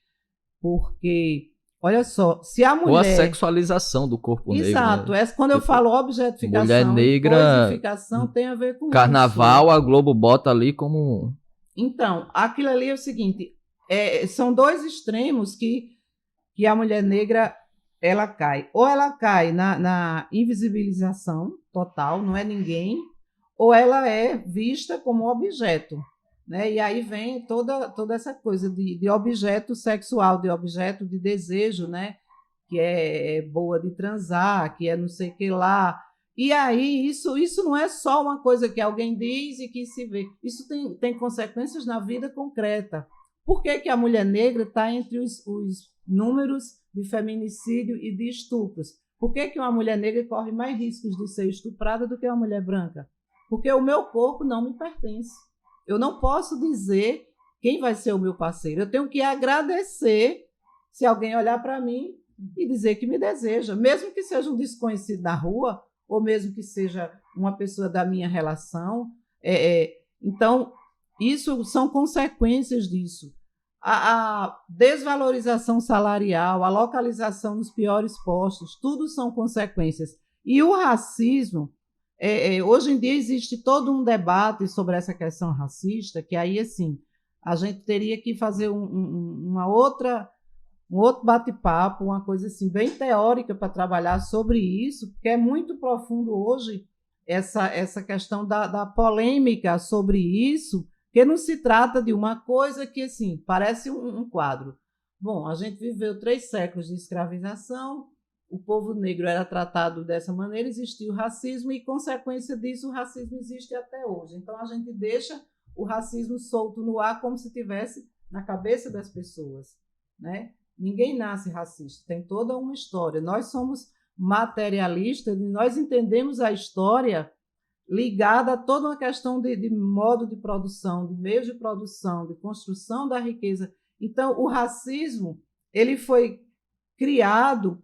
Porque olha só, se a mulher... Ou a sexualização do corpo negro. Exato. Né? Quando eu falo objetificação, mulher negra, coisificação, tem a ver com carnaval, isso. a Globo bota ali como... Então, aquilo ali é o seguinte, são dois extremos que a mulher negra, ela cai. Ou ela cai na invisibilização total, não é ninguém, ou ela é vista como objeto. Né? E aí vem toda essa coisa de objeto sexual, de objeto de desejo, né? Que é boa de transar, que é não sei o que lá. E aí isso não é só uma coisa que alguém diz e que se vê. Isso tem consequências na vida concreta. Por que a mulher negra está entre os números de feminicídio e de estupros? Por que uma mulher negra corre mais riscos de ser estuprada do que uma mulher branca? Porque o meu corpo não me pertence. Eu não posso dizer quem vai ser o meu parceiro. Eu tenho que agradecer se alguém olhar para mim e dizer que me deseja, mesmo que seja um desconhecido na rua, ou mesmo que seja uma pessoa da minha relação. Então, isso são consequências disso. A desvalorização salarial, a localização nos piores postos, tudo são consequências. E o racismo... hoje em dia existe todo um debate sobre essa questão racista, que aí, assim, a gente teria que fazer um outro bate-papo, uma coisa assim, bem teórica para trabalhar sobre isso, porque é muito profundo hoje essa questão da polêmica sobre isso, que não se trata de uma coisa que, assim, parece um quadro. Bom, a gente viveu 3 séculos de escravização, o povo negro era tratado dessa maneira, existia o racismo e, consequência disso, o racismo existe até hoje. Então, a gente deixa o racismo solto no ar como se tivesse na cabeça das pessoas, né? Ninguém nasce racista, tem toda uma história. Nós somos materialistas e nós entendemos a história ligada a toda uma questão de modo de produção, de meios de produção, de construção da riqueza. Então, o racismo, ele foi criado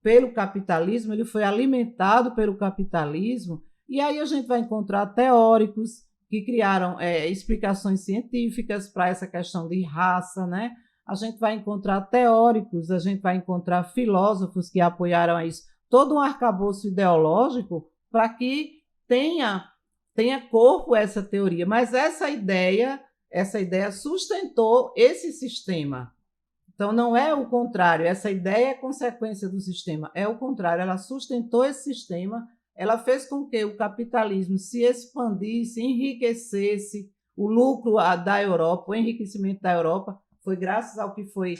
pelo capitalismo, ele foi alimentado pelo capitalismo, e aí a gente vai encontrar teóricos que criaram explicações científicas para essa questão de raça, né? A gente vai encontrar teóricos, a gente vai encontrar filósofos que apoiaram a isso, todo um arcabouço ideológico para que tenha corpo essa teoria. Mas essa ideia sustentou esse sistema. Então, não é o contrário, essa ideia é consequência do sistema, é o contrário, ela sustentou esse sistema, ela fez com que o capitalismo se expandisse, enriquecesse, o lucro da Europa, o enriquecimento da Europa, foi graças ao que foi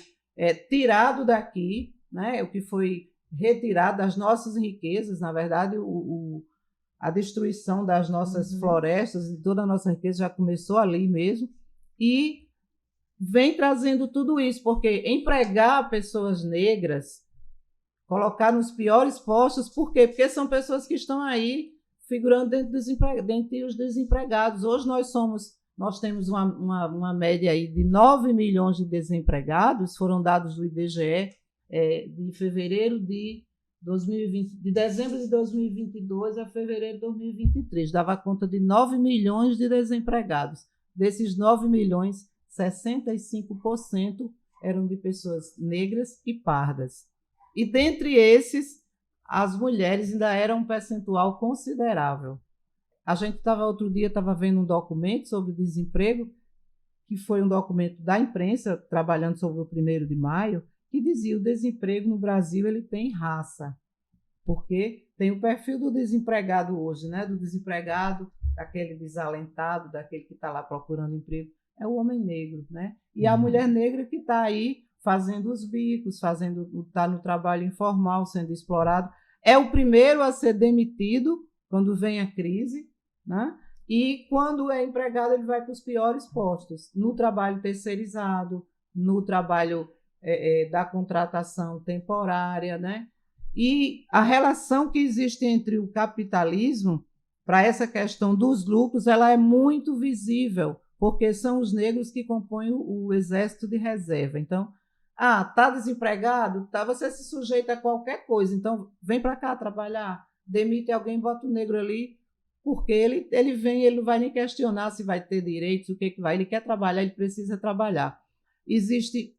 tirado daqui, né? O que foi retirado das nossas riquezas, na verdade, a destruição das nossas florestas e toda a nossa riqueza já começou ali mesmo, e vem trazendo tudo isso, porque empregar pessoas negras, colocar nos piores postos, por quê? Porque são pessoas que estão aí figurando dentre os desempregados. Hoje nós temos uma média aí de 9 milhões de desempregados, foram dados do IBGE de fevereiro de 2020, de dezembro de 2022 a fevereiro de 2023, dava conta de 9 milhões de desempregados. Desses 9 milhões, 65% eram de pessoas negras e pardas. E dentre esses, as mulheres ainda eram um percentual considerável. A gente outro dia estava vendo um documento sobre desemprego, que foi um documento da imprensa, trabalhando sobre o 1º de maio, que dizia que o desemprego no Brasil ele tem raça, porque tem o perfil do desempregado hoje, né? Do desempregado, daquele desalentado, daquele que está lá procurando emprego, é o homem negro, né? E a mulher negra que está aí fazendo os bicos, está no trabalho informal, sendo explorado, é o primeiro a ser demitido quando vem a crise, né? E quando é empregado ele vai para os piores postos, no trabalho terceirizado, no trabalho da contratação temporária, né? E a relação que existe entre o capitalismo para essa questão dos lucros, ela é muito visível, porque são os negros que compõem o exército de reserva. Então, está desempregado? Tá, você se sujeita a qualquer coisa. Então, vem para cá trabalhar, demite alguém, bota o negro ali, porque ele vem, ele não vai nem questionar se vai ter direitos, o que vai. Ele quer trabalhar, ele precisa trabalhar. Existe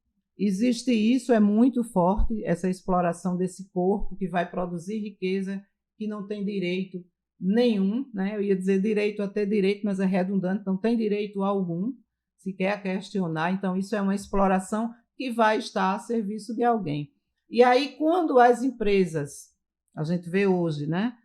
isso, é muito forte, essa exploração desse corpo que vai produzir riqueza, que não tem direito nenhum, né? Eu ia dizer direito a ter direito, mas é redundante, não tem direito algum, se quer questionar. Então, isso é uma exploração que vai estar a serviço de alguém. E aí, quando as empresas, a gente vê hoje, né?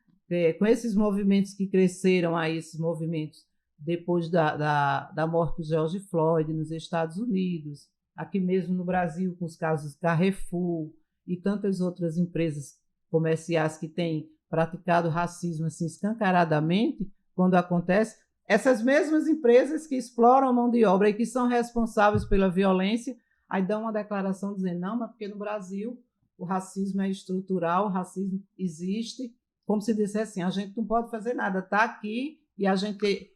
Com esses movimentos que cresceram aí, esses movimentos depois da morte do George Floyd nos Estados Unidos, aqui mesmo no Brasil, com os casos Carrefour e tantas outras empresas comerciais que têm praticado racismo assim, escancaradamente, quando acontece, essas mesmas empresas que exploram a mão de obra e que são responsáveis pela violência, aí dão uma declaração dizendo, não, mas porque no Brasil o racismo é estrutural, o racismo existe, como se dissesse assim, a gente não pode fazer nada, está aqui e a gente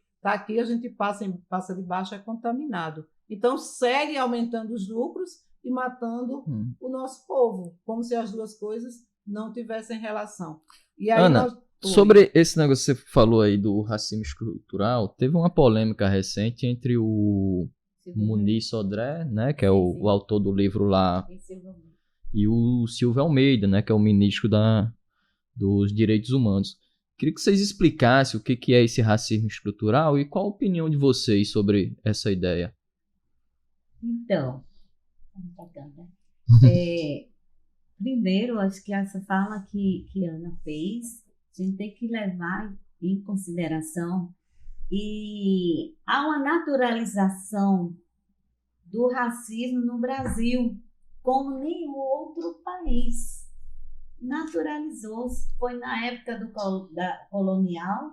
passa de baixo, é contaminado. Então, segue aumentando os lucros e matando o nosso povo, como se as duas coisas não tivessem relação. E aí Ana, sobre esse negócio que você falou aí do racismo estrutural, teve uma polêmica recente entre o Muniz Sodré, né, que é o autor do livro lá, e o Silvio Almeida, né, que é o ministro dos Direitos Humanos. Queria que vocês explicassem o que é esse racismo estrutural e qual a opinião de vocês sobre essa ideia. Então, primeiro, acho que essa fala que a Ana fez, a gente tem que levar em consideração e há uma naturalização do racismo no Brasil, como nenhum outro país. Naturalizou-se. Foi na época da colonial,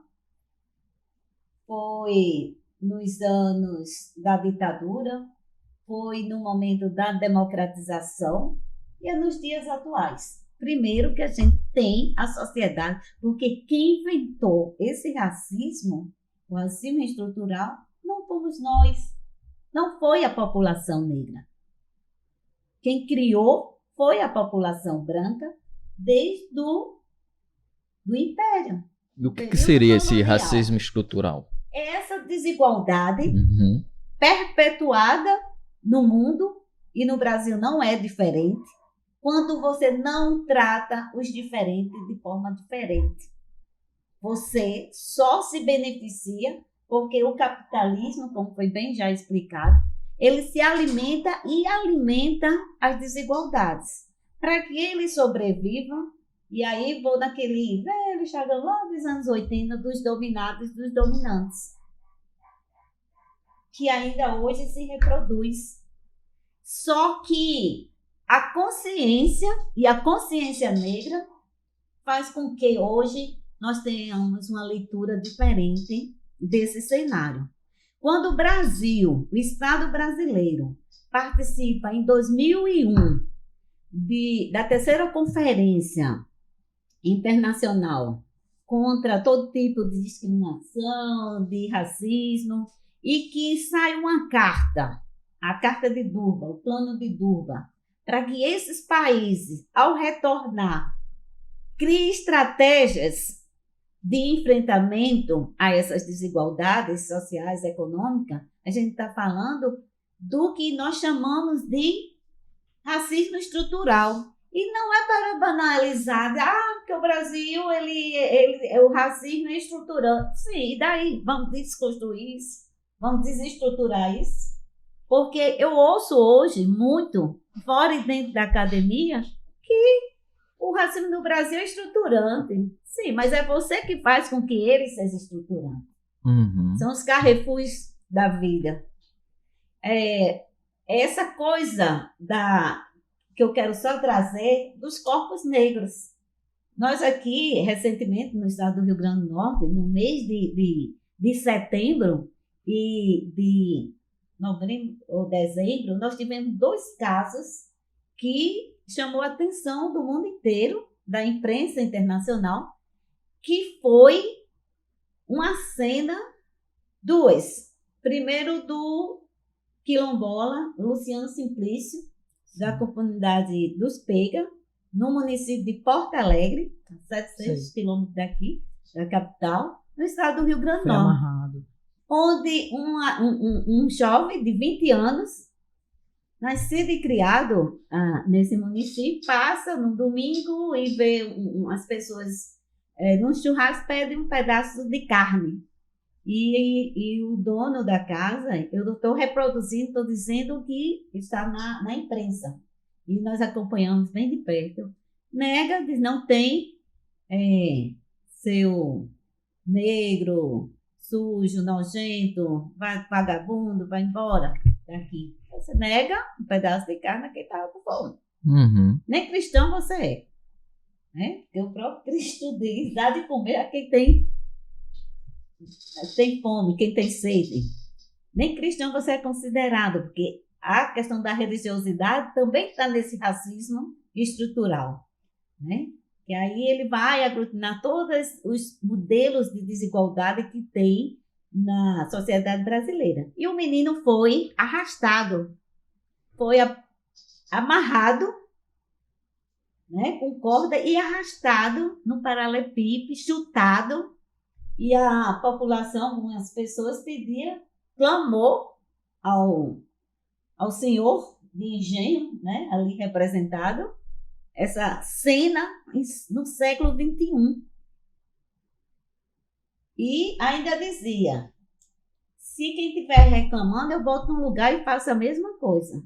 foi nos anos da ditadura, foi no momento da democratização e é nos dias atuais. Primeiro que a gente tem a sociedade, porque quem inventou esse racismo, o racismo estrutural, não fomos nós, não foi a população negra. Quem criou foi a população branca desde do Império. E o que seria esse racismo estrutural? É essa desigualdade perpetuada no mundo, e no Brasil não é diferente, quando você não trata os diferentes de forma diferente. Você só se beneficia porque o capitalismo, como foi bem já explicado, ele se alimenta e alimenta as desigualdades. Para que eles sobrevivam, e aí vou naquele velho jargão lá dos anos 80, dos dominados e dos dominantes, que ainda hoje se reproduz. Só que a consciência e a consciência negra faz com que hoje nós tenhamos uma leitura diferente desse cenário. Quando o Brasil, o Estado brasileiro, participa em 2001 da terceira conferência internacional contra todo tipo de discriminação, de racismo, e que sai uma carta, a Carta de Durban, o Plano de Durban, para que esses países, ao retornar, criem estratégias de enfrentamento a essas desigualdades sociais e econômicas. A gente está falando do que nós chamamos de racismo estrutural. E não é para banalizar, porque o Brasil, o racismo é estruturante. Sim, e daí? Vamos desconstruir isso? Vamos desestruturar isso? Porque eu ouço hoje muito, fora e dentro da academia, que o racismo no Brasil é estruturante. Sim, mas é você que faz com que ele seja estruturante. São os carrefours da vida. Essa coisa que eu quero só trazer dos corpos negros. Nós aqui, recentemente, no estado do Rio Grande do Norte, no mês de setembro e de novembro ou dezembro, nós tivemos 2 casos que chamou a atenção do mundo inteiro, da imprensa internacional, que foi uma cena, 2. Primeiro do quilombola Luciano Simplício, da comunidade dos Pega, no município de Porto Alegre, 700 quilômetros daqui, da capital, no estado do Rio Grande do Norte. Onde um jovem de 20 anos, nascido e criado nesse município, passa no domingo e vê as pessoas num churrasco, pedem um pedaço de carne. E o dono da casa, eu estou reproduzindo, estou dizendo o que está na imprensa. E nós acompanhamos bem de perto. Nega, diz, não tem seu negro, sujo, nojento, vagabundo, vai embora daqui. Você nega um pedaço de carne a quem estava com fome. Nem cristão você é. Né? Porque o próprio Cristo diz, dá de comer a quem tem fome, quem tem sede. Nem cristão você é considerado, porque a questão da religiosidade também está nesse racismo estrutural, né? E aí ele vai aglutinar todos os modelos de desigualdade que tem na sociedade brasileira. E o menino foi arrastado, foi amarrado, né, com corda e arrastado no paralelepípedo, chutado. E a população, algumas pessoas clamou ao senhor de engenho, né, ali representado, essa cena no século XXI. E ainda dizia, se quem estiver reclamando, eu boto num lugar e faço a mesma coisa.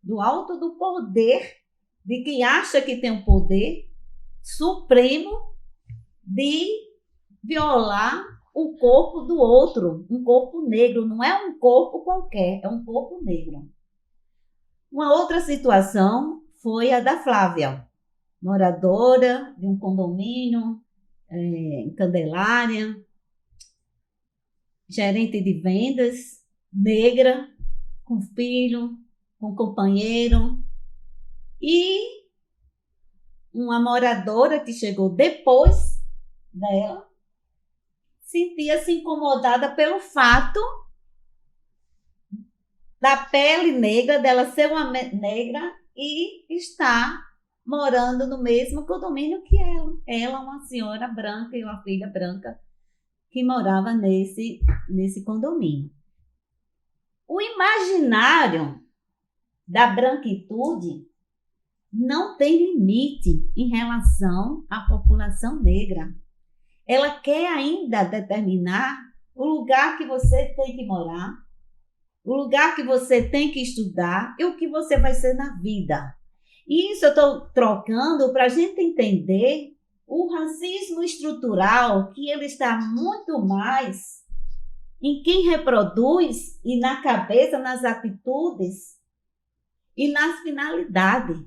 Do alto do poder, de quem acha que tem um poder supremo de violar o corpo do outro, um corpo negro, não é um corpo qualquer, é um corpo negro. Uma outra situação foi a da Flávia, moradora de um condomínio em Candelária, gerente de vendas, negra, com filho, com companheiro, e uma moradora que chegou depois dela sentia-se incomodada pelo fato da pele negra, dela ser uma negra e estar morando no mesmo condomínio que ela. Ela, uma senhora branca e uma filha branca que morava nesse condomínio. O imaginário da branquitude não tem limite em relação à população negra. Ela quer ainda determinar o lugar que você tem que morar, o lugar que você tem que estudar e o que você vai ser na vida. E isso eu estou trocando para a gente entender o racismo estrutural, que ele está muito mais em quem reproduz e na cabeça, nas atitudes e nas finalidades.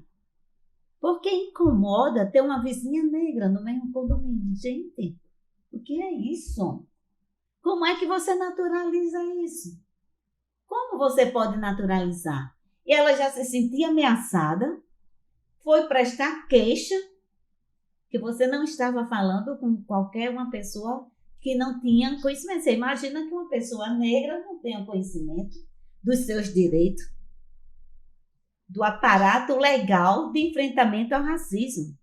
Porque incomoda ter uma vizinha negra no mesmo condomínio. Gente, o que é isso? Como é que você naturaliza isso? Como você pode naturalizar? E ela já se sentia ameaçada, foi prestar queixa, que você não estava falando com qualquer uma pessoa que não tinha conhecimento. Você imagina que uma pessoa negra não tenha conhecimento dos seus direitos, do aparato legal de enfrentamento ao racismo.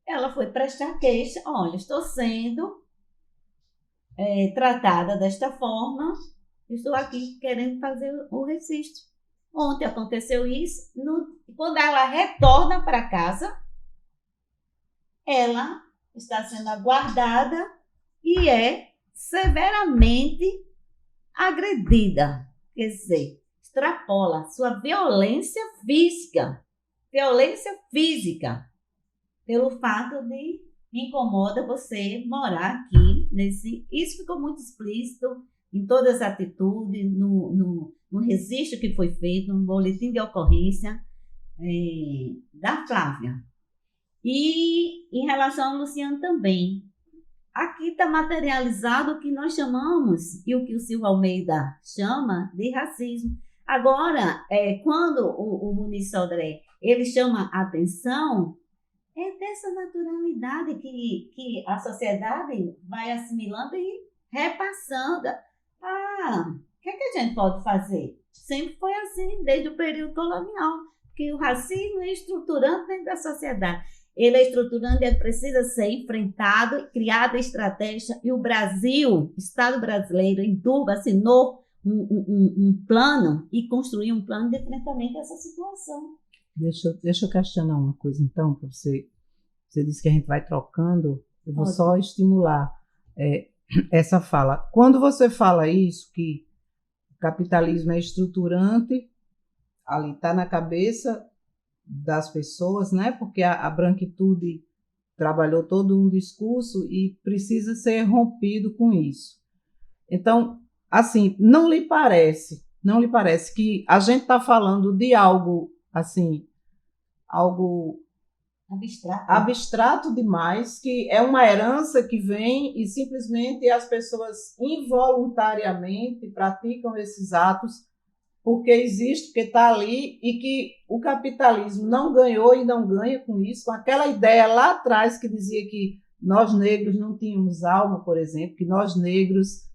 Ela foi prestar queixa, olha, estou sendo tratada desta forma, estou aqui querendo fazer o registro. Ontem aconteceu isso, quando ela retorna para casa, ela está sendo aguardada e é severamente agredida, quer dizer, extrapola sua violência física, pelo fato de me incomoda você morar aqui nesse. Isso ficou muito explícito em todas as atitudes, no registro que foi feito, no boletim de ocorrência da Flávia. E em relação ao Luciano também. Aqui está materializado o que nós chamamos, e o que o Silvio Almeida chama, de racismo. Agora, quando o Muniz Sodré, ele chama a atenção, é dessa naturalidade que a sociedade vai assimilando e repassando. O que a gente pode fazer? Sempre foi assim, desde o período colonial, que o racismo é estruturante dentro da sociedade. Ele é estruturante, ele precisa ser enfrentado, criada estratégia, e o Brasil, o Estado brasileiro, em Turba, assinou um plano e construiu um plano de enfrentamento a essa situação. Deixa eu questionar uma coisa, então, para você. Você disse que a gente vai trocando, eu vou só estimular essa fala. Quando você fala isso, que o capitalismo é estruturante, ali está na cabeça das pessoas, né? Porque a branquitude trabalhou todo um discurso e precisa ser rompido com isso. Então, assim, não lhe parece que a gente está falando de algo, assim, algo abstrato demais, que é uma herança que vem e simplesmente as pessoas involuntariamente praticam esses atos porque existe, porque está ali, e que o capitalismo não ganhou e não ganha com isso, com aquela ideia lá atrás que dizia que nós negros não tínhamos alma, por exemplo, que nós negros,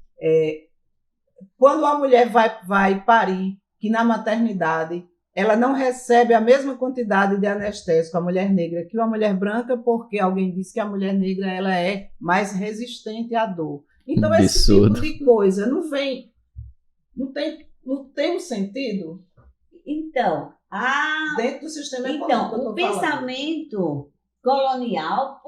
quando a mulher vai parir, que na maternidade ela não recebe a mesma quantidade de anestésico, a mulher negra, que uma mulher branca, porque alguém disse que a mulher negra ela é mais resistente à dor. Então, esse tipo de coisa não tem um sentido? Então, dentro do sistema econômico que eu tô o pensamento colonial,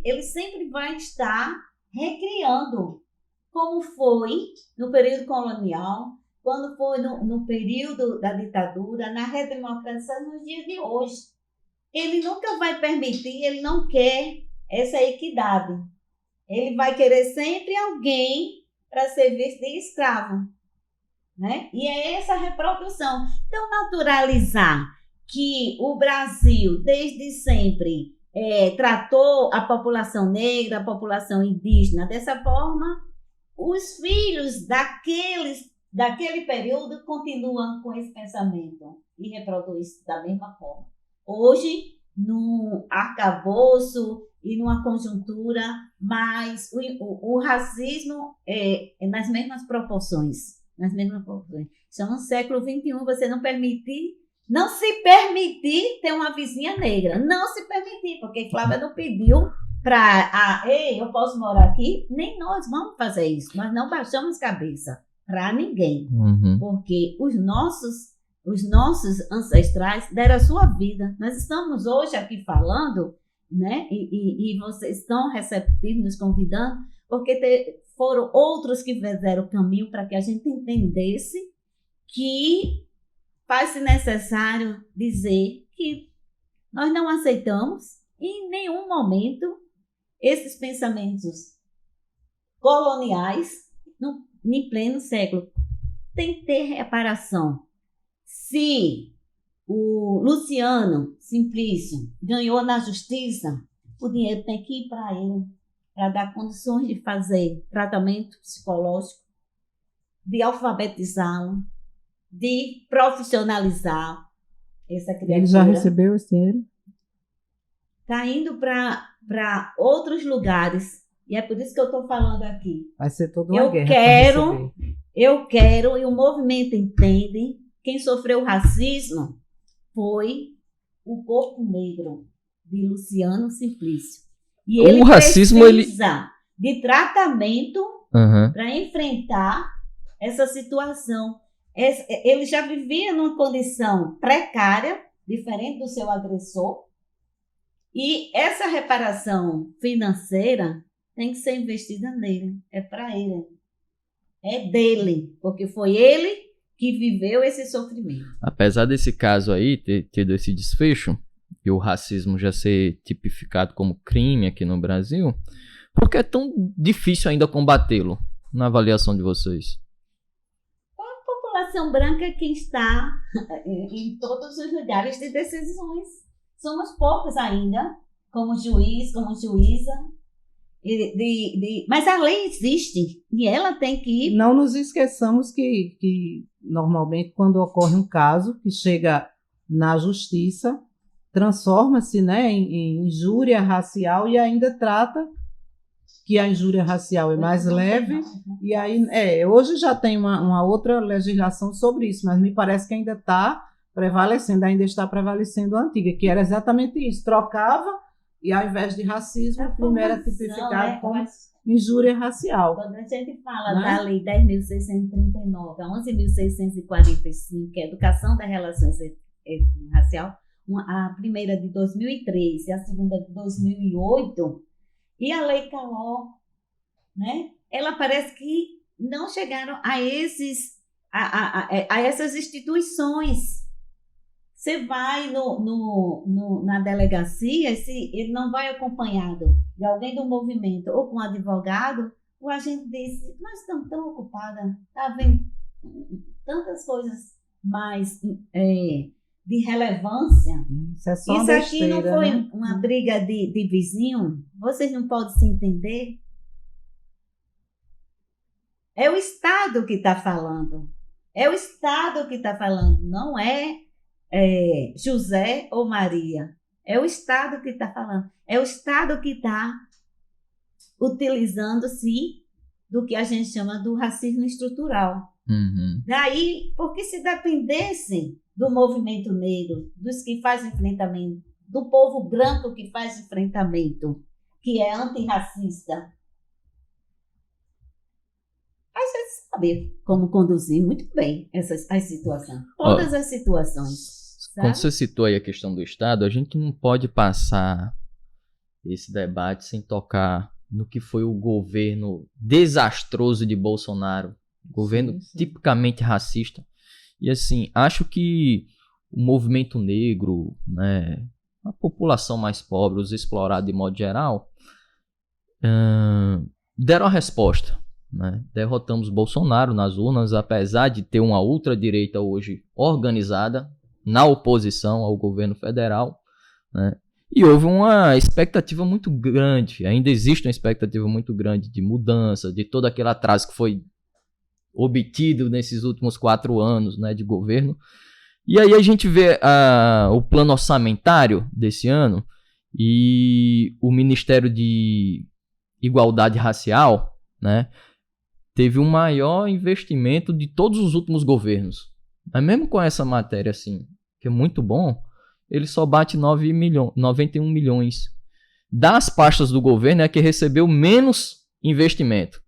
ele sempre vai estar recriando, como foi no período colonial, quando foi no período da ditadura, na redemocratização nos dias de hoje. Ele nunca vai permitir, ele não quer essa equidade. ele vai querer sempre alguém para servir de escravo, né? E é essa reprodução. Então, naturalizar que o Brasil, desde sempre, tratou a população negra, a população indígena dessa forma, os filhos daquele período continuam com esse pensamento e reproduzem da mesma forma. Hoje, num arcabouço e numa conjuntura, mas o racismo é nas mesmas proporções. Então, no século XXI, você não se permitir ter uma vizinha negra. Não se permitir, porque Flávia não pediu para, ei, eu posso morar aqui? Nem nós vamos fazer isso. Nós não baixamos cabeça para ninguém. Porque os nossos ancestrais deram a sua vida. Nós estamos hoje aqui falando, né? E vocês estão receptivos, nos convidando, porque foram outros que fizeram o caminho para que a gente entendesse que faz-se necessário dizer que nós não aceitamos em nenhum momento esses pensamentos coloniais em pleno século. Tem que ter reparação. Se o Luciano Simplício ganhou na justiça, o dinheiro tem que ir para ele, para dar condições de fazer tratamento psicológico, de alfabetizá-lo, de profissionalizar essa criatura. Ele já recebeu esse dinheiro? Está indo para outros lugares. E é por isso que eu estou falando aqui. Vai ser toda uma guerra. Eu quero, e o movimento entende, quem sofreu racismo foi o corpo negro de Luciano Simplício. E ele precisa de tratamento para enfrentar essa situação. Ele já vivia numa condição precária, diferente do seu agressor, e essa reparação financeira tem que ser investida nele, é para ele, é dele, porque foi ele que viveu esse sofrimento. Apesar desse caso aí ter tido esse desfecho, e o racismo já ser tipificado como crime aqui no Brasil, por que é tão difícil ainda combatê-lo, na avaliação de vocês? A população branca é quem está em todos os lugares de decisões. Somos poucos ainda, como juiz, como juíza. Mas a lei existe e ela tem que ir. Não nos esqueçamos que normalmente quando ocorre um caso que chega na justiça, transforma-se, né, em injúria racial e ainda trata que a injúria racial é mais leve. E aí, hoje já tem uma outra legislação sobre isso, mas me parece que ainda está prevalecendo a antiga, que era exatamente isso, trocava e ao invés de racismo, primeiro era tipificado como injúria racial. Quando a gente fala da Lei 10.639 a 11.645, que é a Educação das Relações Raciais, a primeira de 2003 e a segunda de 2008, e a Lei Caló, né? Ela parece que não chegaram a essas instituições. Você vai na delegacia, se ele não vai acompanhado de alguém do movimento ou com um advogado, o agente diz, nós estamos tão ocupados, está vendo tantas coisas mais de relevância. Isso aqui não foi, né, uma briga de vizinho? Vocês não podem se entender? É o Estado que está falando. É o Estado que está falando, não é José ou Maria. É o Estado que está falando. É o Estado que está utilizando-se do que a gente chama do racismo estrutural. Daí, porque se dependesse do movimento negro, dos que fazem enfrentamento, do povo branco que faz enfrentamento, que é antirracista, a gente sabe como conduzir muito bem as situações. Todas as situações. Quando você citou aí a questão do Estado, a gente não pode passar esse debate sem tocar no que foi o governo desastroso de Bolsonaro. Governo tipicamente racista. E assim, acho que o movimento negro, né, a população mais pobre, os explorados de modo geral, deram a resposta, né? Derrotamos Bolsonaro nas urnas, apesar de ter uma ultradireita hoje organizada na oposição ao governo federal, né? E houve uma expectativa muito grande, ainda existe uma expectativa muito grande de mudança, de todo aquele atraso que foi obtido nesses últimos 4 anos, né, de governo. E aí a gente vê o plano orçamentário desse ano e o Ministério de Igualdade Racial, né, teve o maior investimento de todos os últimos governos. Mas mesmo com essa matéria assim, que é muito bom, ele só bate 91 milhões. Das pastas do governo é a que recebeu menos investimento.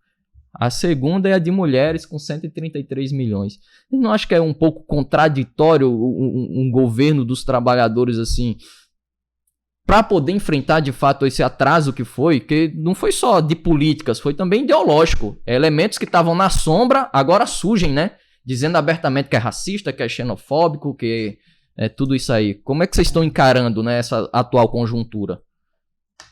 A segunda é a de mulheres, com 133 milhões. Eu não acho que é um pouco contraditório um governo dos trabalhadores assim, para poder enfrentar de fato esse atraso que foi, que não foi só de políticas, foi também ideológico. Elementos que estavam na sombra agora surgem, né? Dizendo abertamente que é racista, que é xenofóbico, que é tudo isso aí. Como é que vocês estão encarando, né, essa atual conjuntura?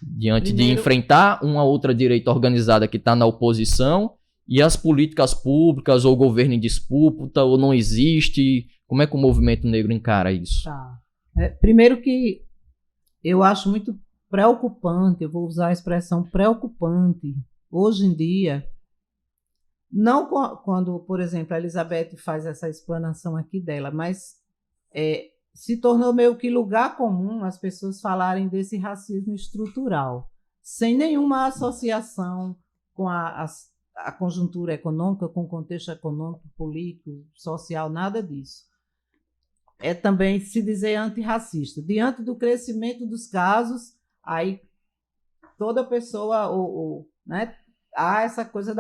Diante de enfrentar uma outra direita organizada que está na oposição e as políticas públicas ou o governo em disputa ou não existe, como é que o movimento negro encara isso? Tá. Primeiro que eu acho muito preocupante, eu vou usar a expressão preocupante, hoje em dia, não quando, por exemplo, a Elizabeth faz essa explanação aqui dela, mas se tornou meio que lugar comum as pessoas falarem desse racismo estrutural, sem nenhuma associação com a conjuntura econômica, com o contexto econômico, político, social, nada disso. É também se dizer antirracista. Diante do crescimento dos casos, aí toda pessoa, né, há essa coisa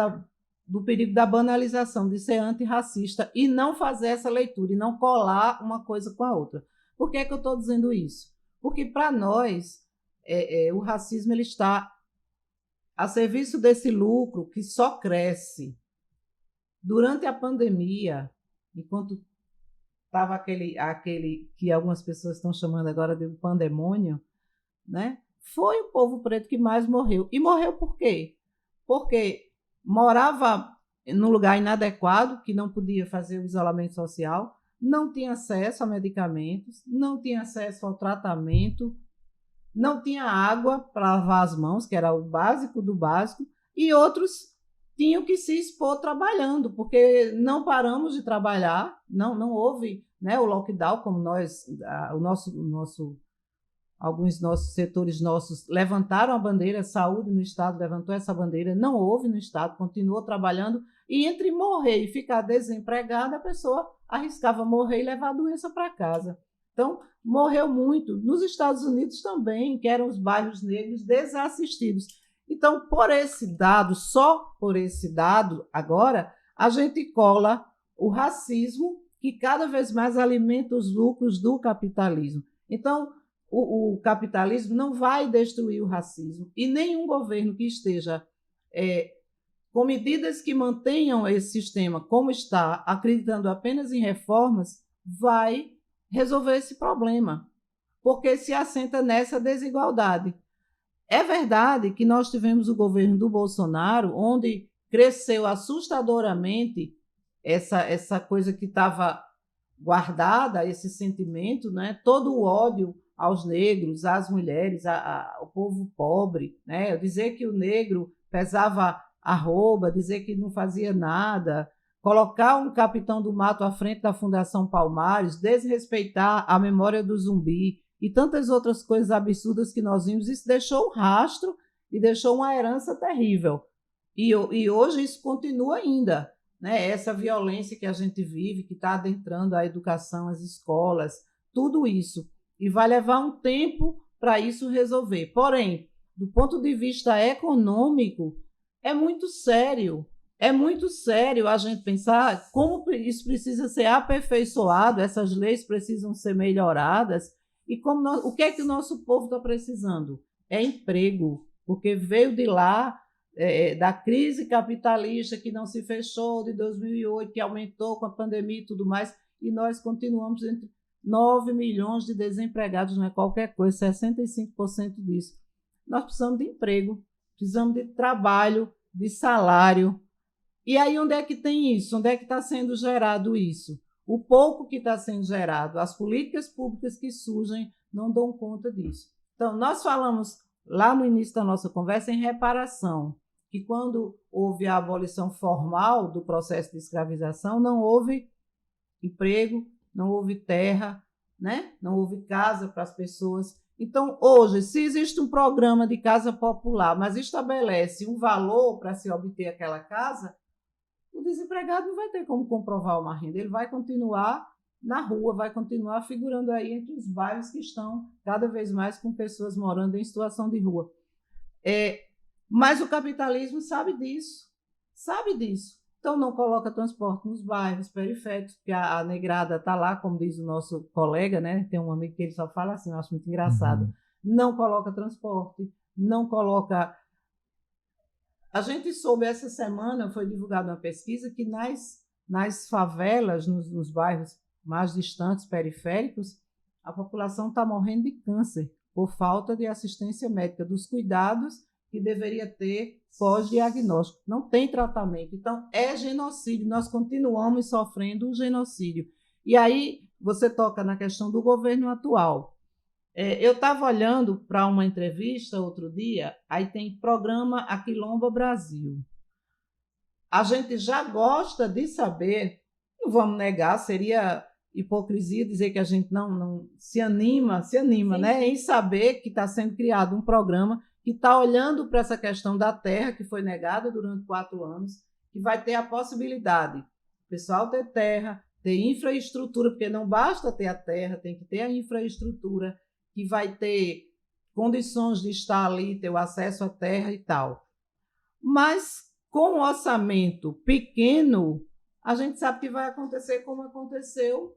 do perigo da banalização, de ser antirracista e não fazer essa leitura, e não colar uma coisa com a outra. Por que é que eu estou dizendo isso? Porque, para nós, o racismo ele está a serviço desse lucro que só cresce. Durante a pandemia, enquanto estava aquele que algumas pessoas estão chamando agora de pandemônio, né? Foi o povo preto que mais morreu. E morreu por quê? Porque morava num lugar inadequado, que não podia fazer o isolamento social, não tinha acesso a medicamentos, não tinha acesso ao tratamento, não tinha água para lavar as mãos, que era o básico do básico, e outros tinham que se expor trabalhando, porque não paramos de trabalhar, não houve, né, o lockdown, como alguns nossos setores levantaram a bandeira, a saúde no Estado levantou essa bandeira, não houve no Estado, continuou trabalhando, e entre morrer e ficar desempregada, a pessoa arriscava morrer e levar a doença para casa. Então, morreu muito. Nos Estados Unidos também, que eram os bairros negros desassistidos. Então, só por esse dado, agora, a gente cola o racismo que cada vez mais alimenta os lucros do capitalismo. Então, o capitalismo não vai destruir o racismo, e nenhum governo que esteja com medidas que mantenham esse sistema como está, acreditando apenas em reformas, vai resolver esse problema, porque se assenta nessa desigualdade. É verdade que nós tivemos o governo do Bolsonaro, onde cresceu assustadoramente essa coisa que estava guardada, esse sentimento, né? Todo o ódio aos negros, às mulheres, ao povo pobre, né? Dizer que o negro pesava arroba, dizer que não fazia nada, colocar um capitão do mato à frente da Fundação Palmares, desrespeitar a memória do Zumbi e tantas outras coisas absurdas que nós vimos, isso deixou um rastro e deixou uma herança terrível. E hoje isso continua ainda, né? Essa violência que a gente vive, que está adentrando a educação, as escolas, tudo isso. E vai levar um tempo para isso resolver. Porém, do ponto de vista econômico, é muito sério. É muito sério a gente pensar como isso precisa ser aperfeiçoado, essas leis precisam ser melhoradas, e o que é que o nosso povo está precisando? É emprego, porque veio de lá, da crise capitalista que não se fechou de 2008, que aumentou com a pandemia e tudo mais, e nós continuamos entre 9 milhões de desempregados, não é qualquer coisa, 65% disso. Nós precisamos de emprego. precisamos de trabalho, de salário. E aí onde é que tem isso? Onde é que está sendo gerado isso? O pouco que está sendo gerado, as políticas públicas que surgem não dão conta disso. Então, nós falamos lá no início da nossa conversa em reparação, que quando houve a abolição formal do processo de escravização, não houve emprego, não houve terra, né? Não houve casa para as pessoas. Então, hoje, se existe um programa de casa popular, mas estabelece um valor para se obter aquela casa, o desempregado não vai ter como comprovar uma renda, ele vai continuar na rua, vai continuar figurando aí entre os bairros que estão cada vez mais com pessoas morando em situação de rua. Mas o capitalismo sabe disso. Então, não coloca transporte nos bairros periféricos, porque a negrada está lá, como diz o nosso colega, né? Tem um amigo que ele só fala assim, eu acho muito engraçado. Não coloca transporte, não coloca... A gente soube essa semana, foi divulgada uma pesquisa, que nas favelas, nos bairros mais distantes, periféricos, a população está morrendo de câncer por falta de assistência médica, dos cuidados que deveria ter pós-diagnóstico. Não tem tratamento. Então, é genocídio. Nós continuamos sofrendo um genocídio. E aí, você toca na questão do governo atual. Eu estava olhando para uma entrevista outro dia, aí tem programa Aquilomba Brasil. A gente já gosta de saber, não vamos negar, seria hipocrisia dizer que a gente não se anima, né, em saber que está sendo criado um programa que está olhando para essa questão da terra, que foi negada durante 4 anos, que vai ter a possibilidade do pessoal ter terra, ter infraestrutura, porque não basta ter a terra, tem que ter a infraestrutura, que vai ter condições de estar ali, ter o acesso à terra e tal. Mas, com um orçamento pequeno, a gente sabe que vai acontecer como aconteceu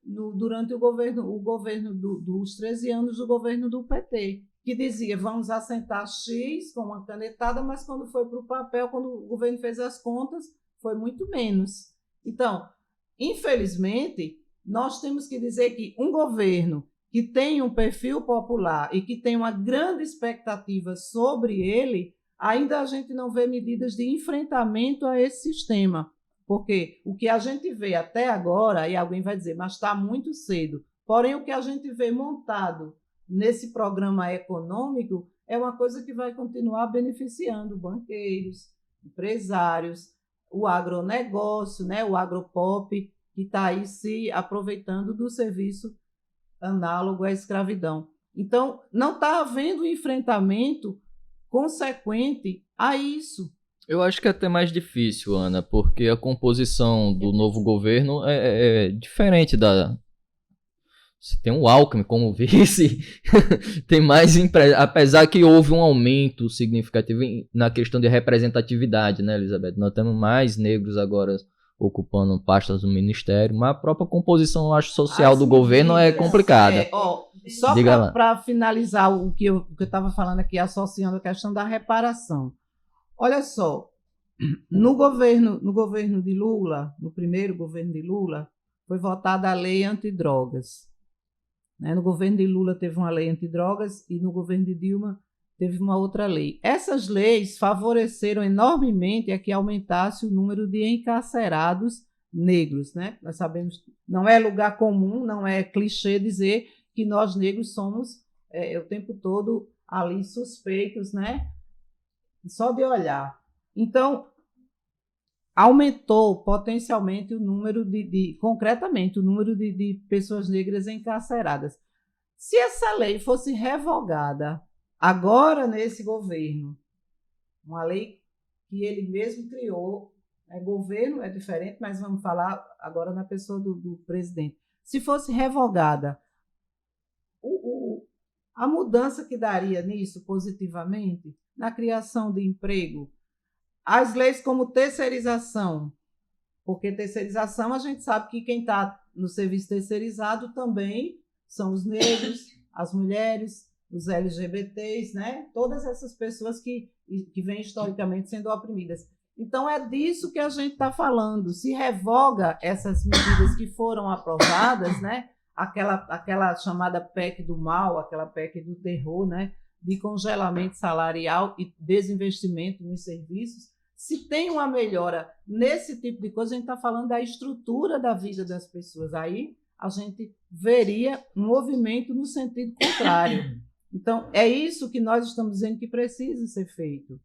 durante o governo dos 13 anos do governo do PT, que dizia, vamos assentar X com uma canetada, mas quando foi para o papel, quando o governo fez as contas, foi muito menos. Então, infelizmente, nós temos que dizer que um governo que tem um perfil popular e que tem uma grande expectativa sobre ele, ainda a gente não vê medidas de enfrentamento a esse sistema. Porque o que a gente vê até agora, aí alguém vai dizer, mas está muito cedo. Porém, o que a gente vê montado nesse programa econômico é uma coisa que vai continuar beneficiando banqueiros, empresários, o agronegócio, né, o agropop, que está aí se aproveitando do serviço análogo à escravidão. Então, não está havendo um enfrentamento consequente a isso. Eu acho que é até mais difícil, Ana, porque a composição do novo governo é diferente da... Você tem o Alckmin como vice, tem mais apesar que houve um aumento significativo na questão de representatividade, né, Elizabeth? Nós temos mais negros agora ocupando pastas do ministério, mas a própria composição, eu acho, social do governo é complicada. Só para finalizar o que eu estava falando aqui, associando a questão da reparação. Olha só, no governo de Lula, no primeiro governo de Lula, foi votada a lei antidrogas. No governo de Lula teve uma lei antidrogas e no governo de Dilma teve uma outra lei. Essas leis favoreceram enormemente a que aumentasse o número de encarcerados negros, né? Nós sabemos, não é lugar comum, não é clichê dizer que nós negros somos o tempo todo ali suspeitos, né? Só de olhar. Então, aumentou potencialmente o número concretamente, o número de pessoas negras encarceradas. Se essa lei fosse revogada agora nesse governo, uma lei que ele mesmo criou, governo é diferente, mas vamos falar agora na pessoa do presidente. Se fosse revogada, a mudança que daria nisso positivamente, na criação de emprego, as leis como terceirização, porque terceirização a gente sabe que quem está no serviço terceirizado também são os negros, as mulheres, os LGBTs, né? Todas essas pessoas que vêm historicamente sendo oprimidas. Então, é disso que a gente está falando. Se revoga essas medidas que foram aprovadas, né? Aquela chamada PEC do mal, aquela PEC do terror, né? de congelamento salarial e desinvestimento nos serviços, se tem uma melhora nesse tipo de coisa, a gente está falando da estrutura da vida das pessoas. Aí a gente veria um movimento no sentido contrário. Então, é isso que nós estamos dizendo que precisa ser feito.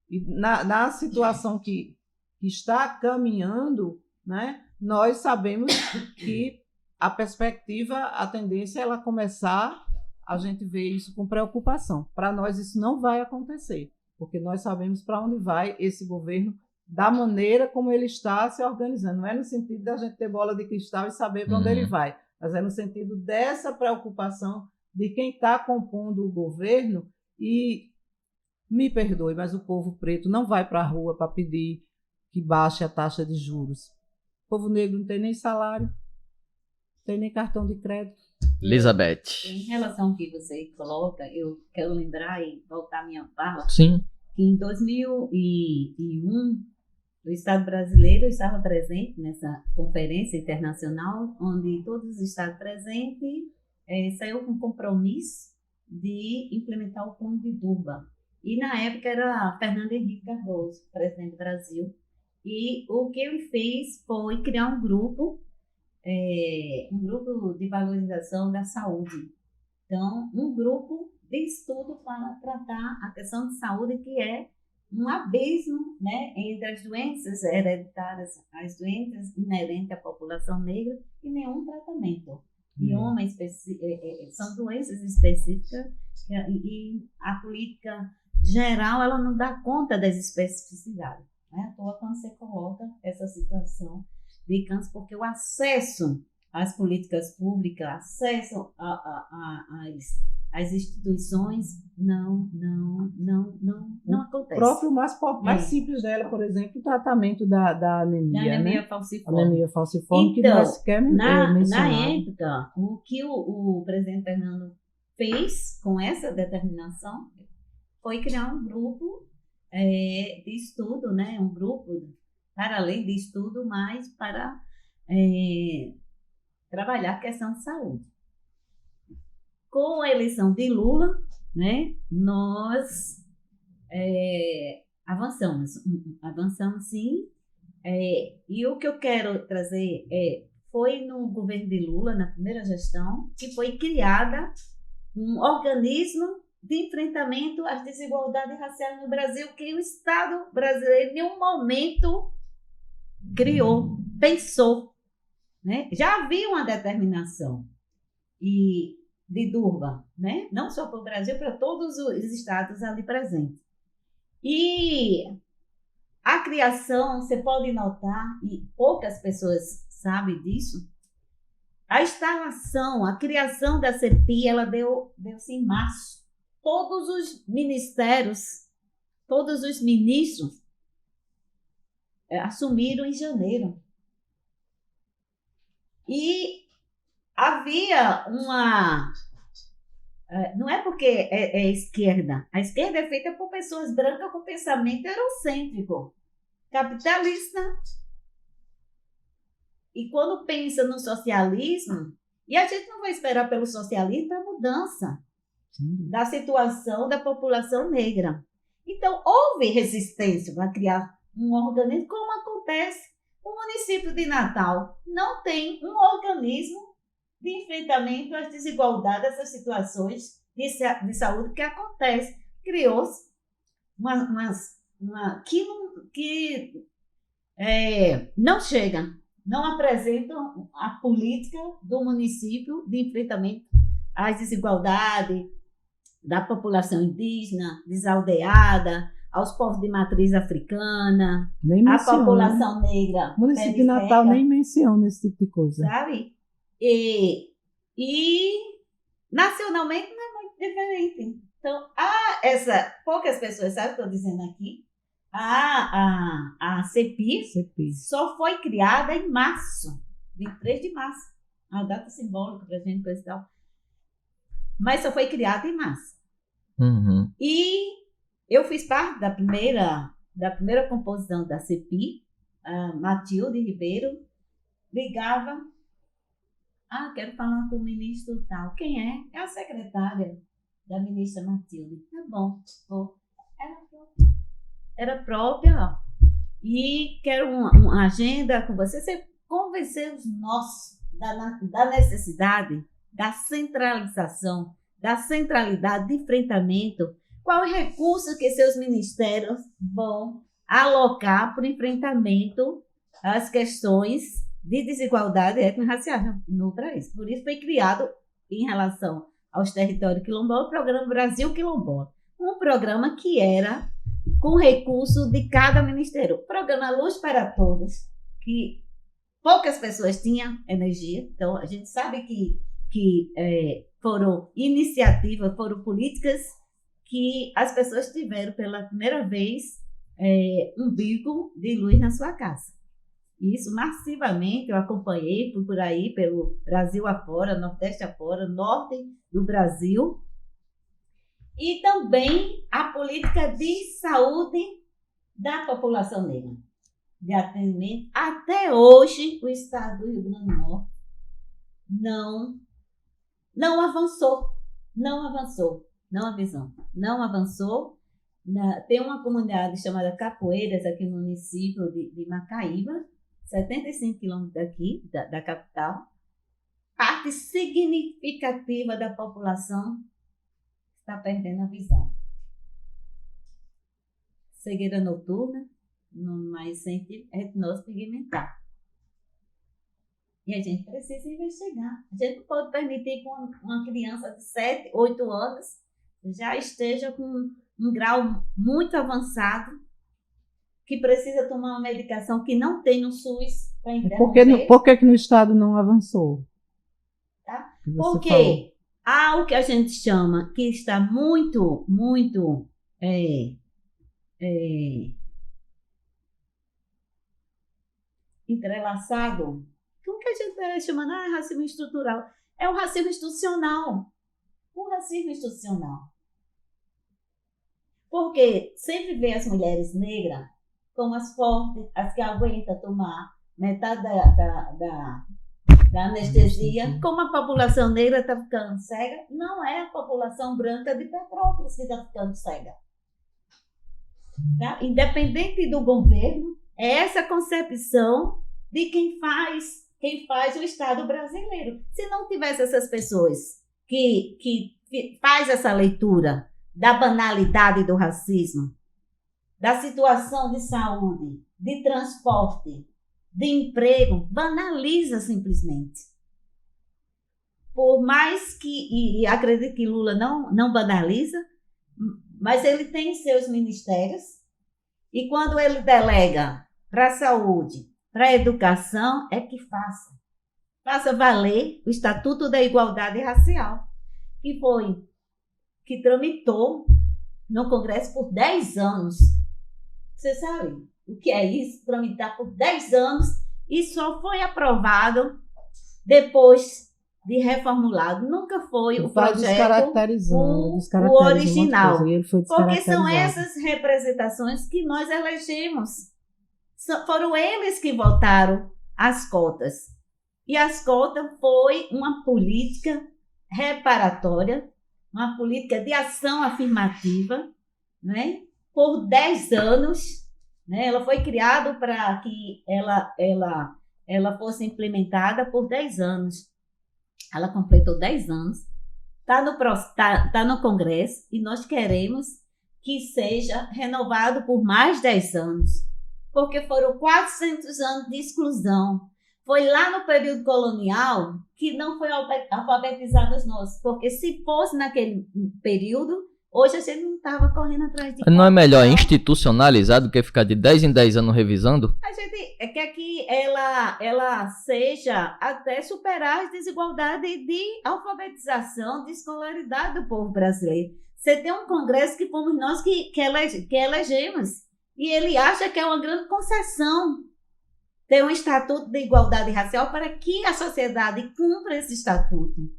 E na situação que está caminhando, né, nós sabemos que a perspectiva, a tendência é ela começar, a gente vê isso com preocupação. Para nós isso não vai acontecer, porque nós sabemos para onde vai esse governo, da maneira como ele está se organizando. Não é no sentido da gente ter bola de cristal e saber para onde ele vai, mas é no sentido dessa preocupação de quem está compondo o governo. E me perdoe, mas o povo preto não vai para a rua para pedir que baixe a taxa de juros. O povo negro não tem nem salário, não tem nem cartão de crédito. Elizabeth. Em relação ao que você coloca, eu quero lembrar e voltar à minha fala. Sim. Que em 2001, o Estado brasileiro estava presente nessa conferência internacional, onde todos os estados presentes saiu com compromisso de implementar o Plano de Durban. E na época era Fernando Henrique Cardoso, presidente do Brasil. E o que ele fez foi criar um grupo de valorização da saúde. Então, um grupo de estudo para tratar a questão de saúde, que é um abismo, né, entre as doenças hereditárias, as doenças inerentes à população negra e nenhum tratamento. São doenças específicas e a política geral ela não dá conta das especificidades. Não é à toa quando você coloca essa situação de câncer, porque o acesso às políticas públicas, acesso às instituições não acontece. O próprio mais simples dela, por exemplo, o tratamento da anemia, da anemia, né? falciforme. Anemia falciforme, então, que nós queremos mencionar. Na época, o que o presidente Fernando fez com essa determinação foi criar um grupo de estudo, né? Um grupo para além de estudo, mas para trabalhar a questão de saúde. Com a eleição de Lula, né, nós avançamos sim, e o que eu quero trazer foi no governo de Lula, na primeira gestão, que foi criada um organismo de enfrentamento às desigualdades raciais no Brasil, que o Estado brasileiro, em nenhum momento, criou, pensou, né? Já havia uma determinação de Durban, né? Não só para o Brasil, para todos os estados ali presentes. E a criação, você pode notar, e poucas pessoas sabem disso, a instalação, a criação da CPI, ela deu-se em março. Todos os ministérios, todos os ministros assumiram em janeiro. E havia uma... não é porque é esquerda. A esquerda é feita por pessoas brancas com pensamento eurocêntrico, capitalista. E quando pensa no socialismo, e a gente não vai esperar pelo socialismo para a mudança da situação da população negra. Então, houve resistência para criar um organismo, como acontece. O município de Natal não tem um organismo de enfrentamento às desigualdades, essas situações de saúde que acontecem. Criou-se que não chega, não apresentam a política do município de enfrentamento às desigualdades da população indígena, desaldeada, aos povos de matriz africana, a população negra. O município de Natal nem menciona esse tipo de coisa. Sabe? E nacionalmente não é muito diferente. Então, poucas pessoas sabem o que eu estou dizendo aqui. A CPI só foi criada em março, 23 de março. Uma data simbólica para a gente, coisa e tal. Mas só foi criada em março. Uhum. E eu fiz parte da primeira composição da CPI. Matilde Ribeiro ligava. Quero falar com o ministro tal. Quem é? É a secretária. da ministra Matilde. Tá bom, vou. Era própria. E quero uma agenda com você convencer os nossos da necessidade da centralização, da centralidade de enfrentamento. Qual é o recurso que seus ministérios vão alocar para o enfrentamento às questões de desigualdade étnico-racial no país? Por isso foi criado, em relação aos territórios quilombolas, o programa Brasil Quilombola. Um programa que era com recurso de cada ministério. O programa Luz para Todos, que poucas pessoas tinham energia. Então, a gente sabe que foram iniciativas, foram políticas que as pessoas tiveram pela primeira vez um bico de luz na sua casa. Isso massivamente eu acompanhei por aí, pelo Brasil afora, Nordeste afora, Norte do Brasil. E também a política de saúde da população negra, de atendimento. Até hoje, o estado do Rio Grande do Norte não avançou. Tem uma comunidade chamada Capoeiras aqui no município de Macaíba, 75 quilômetros daqui, da capital. Parte significativa da população está perdendo a visão. Cegueira noturna, no mais sentido, retinose pigmentar. E a gente precisa investigar. A gente não pode permitir que uma criança de 7, 8 anos já esteja com um grau muito avançado, que precisa tomar uma medicação que não tem no SUS para interromper. Por que no Estado não avançou? Tá? Porque há o que a gente chama, que está muito entrelaçado com o que a gente está chamando de racismo estrutural. É o racismo institucional. Porque sempre vê as mulheres negras como as fortes, as que aguentam tomar metade da anestesia. Como a população negra está ficando cega, não é a população branca de Petrópolis que está ficando cega. Tá? Independente do governo, é essa concepção de quem faz o Estado brasileiro. Se não tivesse essas pessoas que faz essa leitura da banalidade do racismo, da situação de saúde, de transporte, de emprego, banaliza simplesmente. Por mais que, e acredito que Lula não banaliza, mas ele tem seus ministérios, e quando ele delega para a saúde, para a educação, é que faça valer o Estatuto da Igualdade Racial, que tramitou no Congresso por 10 anos. Você sabe o que é isso? Tramitar por 10 anos e só foi aprovado depois de reformulado. Nunca foi o projeto o original. Porque são essas representações que nós elegemos. Foram eles que votaram as cotas. E as cotas foi uma política reparatória, uma política de ação afirmativa, né? Por 10 anos, né? Ela foi criada para que ela fosse implementada por 10 anos. Ela completou 10 anos, está no Congresso e nós queremos que seja renovado por mais 10 anos, porque foram 400 anos de exclusão. Foi lá no período colonial que não foi alfabetizado os nossos, porque se fosse naquele período, hoje a gente não estava correndo atrás de... Não é melhor institucionalizar do que ficar de 10 em 10 anos revisando? A gente quer que ela seja até superar as desigualdades de alfabetização, de escolaridade do povo brasileiro. Você tem um congresso que fomos nós que elegemos, e ele acha que é uma grande concessão ter um estatuto de igualdade racial para que a sociedade cumpra esse estatuto.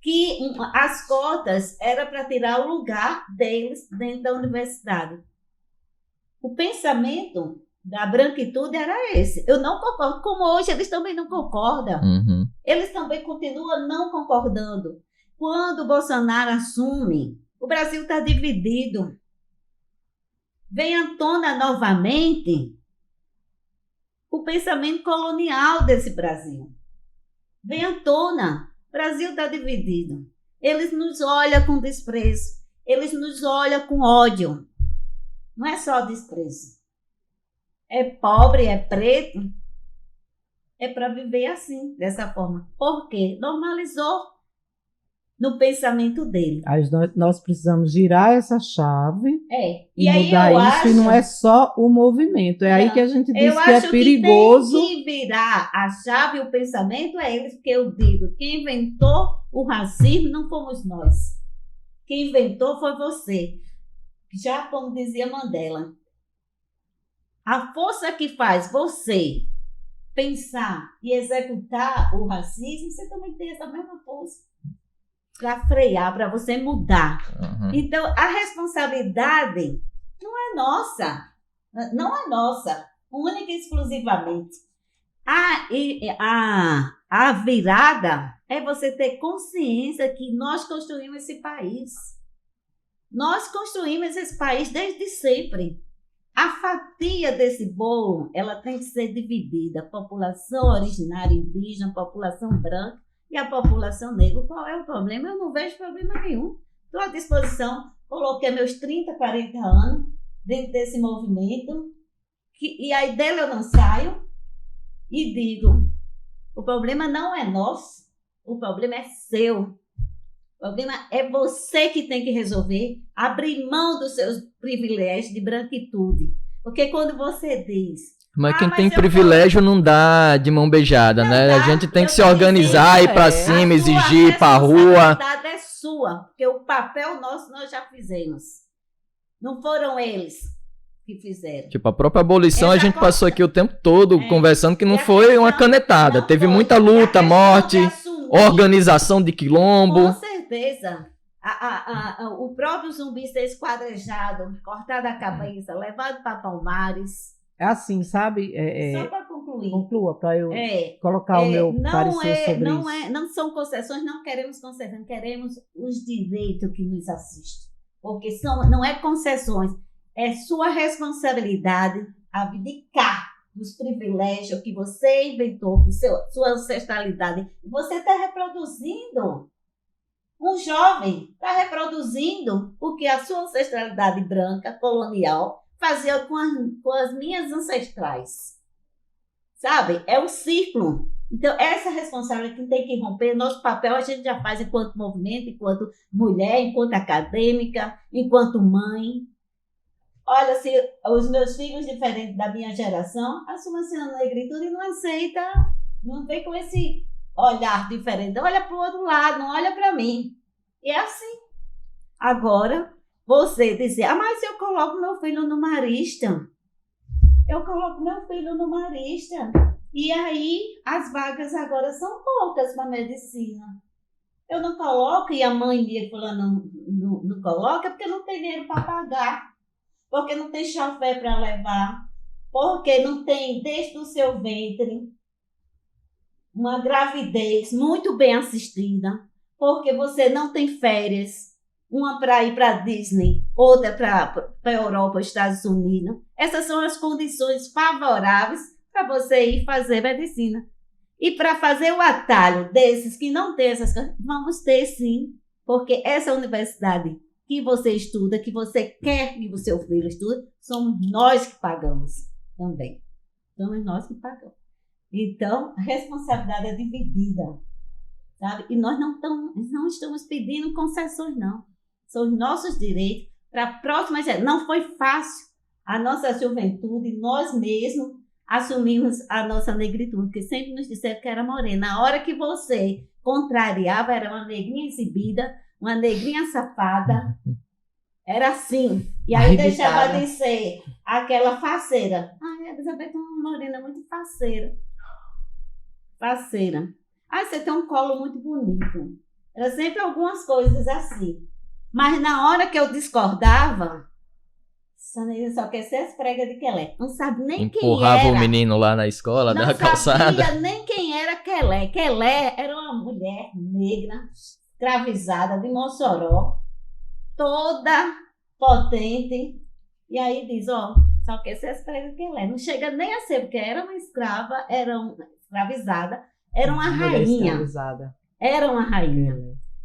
Que as cotas era para tirar o lugar deles dentro da universidade. O pensamento da branquitude era esse. Eu não concordo, como hoje eles também não concordam. Eles também continuam não concordando. Quando o Bolsonaro assume O Brasil está dividido. Vem à tona novamente o pensamento colonial desse Brasil. Vem à tona. O Brasil está dividido. Eles nos olham com desprezo. Eles nos olham com ódio. Não é só desprezo. É pobre, é preto. É para viver assim, dessa forma. Por quê? Normalizou no pensamento dele. Nós precisamos girar essa chave e aí mudar isso, e não é só o movimento. É aí que a gente diz que é perigoso. Quem tem que virar a chave e o pensamento é eles, porque eu digo, quem inventou o racismo não fomos nós. Quem inventou foi você. Já como dizia Mandela, a força que faz você pensar e executar o racismo, você também tem essa mesma força para frear, para você mudar. Uhum. Então, a responsabilidade não é nossa, única e exclusivamente. A virada é você ter consciência que nós construímos esse país. Nós construímos esse país desde sempre. A fatia desse bolo, ela tem que ser dividida. População originária indígena, população branca e a população negra. Qual é o problema? Eu não vejo problema nenhum. Estou à disposição. Coloquei meus 30, 40 anos dentro desse movimento. E aí dele eu não saio. E digo, o problema não é nosso. O problema é seu. O problema é você que tem que resolver, abrir mão dos seus privilégios de branquitude. Porque quando você diz... Mas quem tem privilégio não dá de mão beijada, né? A gente tem que se organizar, ir pra cima, exigir, ir pra rua. A responsabilidade é sua, porque o papel nosso nós já fizemos. Não foram eles que fizeram. Tipo, a própria abolição a gente passou aqui o tempo todo conversando que não foi uma canetada. Teve muita luta, morte, organização de quilombo. Com certeza. O próprio Zumbi ser esquadrejado, cortado a cabeça, levado para Palmares. É assim, sabe? Só para concluir. Conclua, para eu colocar o meu parecer sobre isso. Não são concessões, não queremos concessões, queremos os direitos que nos assistem. Porque não é concessões, é sua responsabilidade abdicar dos privilégios que você inventou, que sua ancestralidade. Você está reproduzindo. Um jovem está reproduzindo o que a sua ancestralidade branca, colonial, fazia com as minhas ancestrais. Sabe? É um ciclo. Então, essa responsabilidade que tem que romper, nosso papel a gente já faz enquanto movimento, enquanto mulher, enquanto acadêmica, enquanto mãe. Olha, se os meus filhos diferentes da minha geração assumem a negritude e não aceita, não vem com esse olhar diferente. Olha para o outro lado, não olha para mim. E é assim. Agora, você dizer, mas eu coloco meu filho no Marista. Eu coloco meu filho no Marista. E aí, as vagas agora são poucas para medicina. Eu não coloco, e a mãe minha falando não coloca, porque não tem dinheiro para pagar. Porque não tem chofé para levar. Porque não tem, desde o seu ventre, uma gravidez muito bem assistida. Porque você não tem férias. Uma para ir para Disney, outra para a Europa, Estados Unidos. Essas são as condições favoráveis para você ir fazer medicina. E para fazer o atalho desses que não tem essas coisas, vamos ter sim. Porque essa universidade que você estuda, que você quer que o seu filho estude, somos nós que pagamos também. Somos nós que pagamos. Então, a responsabilidade é dividida, sabe? E nós não estamos pedindo concessões, não. São os nossos direitos para a próxima geração. Não foi fácil a nossa juventude, nós mesmos assumimos a nossa negritude, porque sempre nos disseram que era morena. Na hora que você contrariava, era uma negrinha exibida, uma negrinha safada. Era assim. E aí deixava de ser aquela faceira. A Elizabeth é uma morena muito faceira. Faceira. Você tem um colo muito bonito. Era sempre algumas coisas assim. Mas na hora que eu discordava, só quer ser as pregas de Quelé. Não sabe nem quem era. Empurrava o menino lá na escola, da calçada. Não sabia nem quem era Quelé. Quelé era uma mulher negra, escravizada de Mossoró, toda potente, e aí diz, ó, só quer ser as pregas que ela é. Não chega nem a ser, porque era uma escrava, era uma escravizada, era uma rainha. Era uma rainha.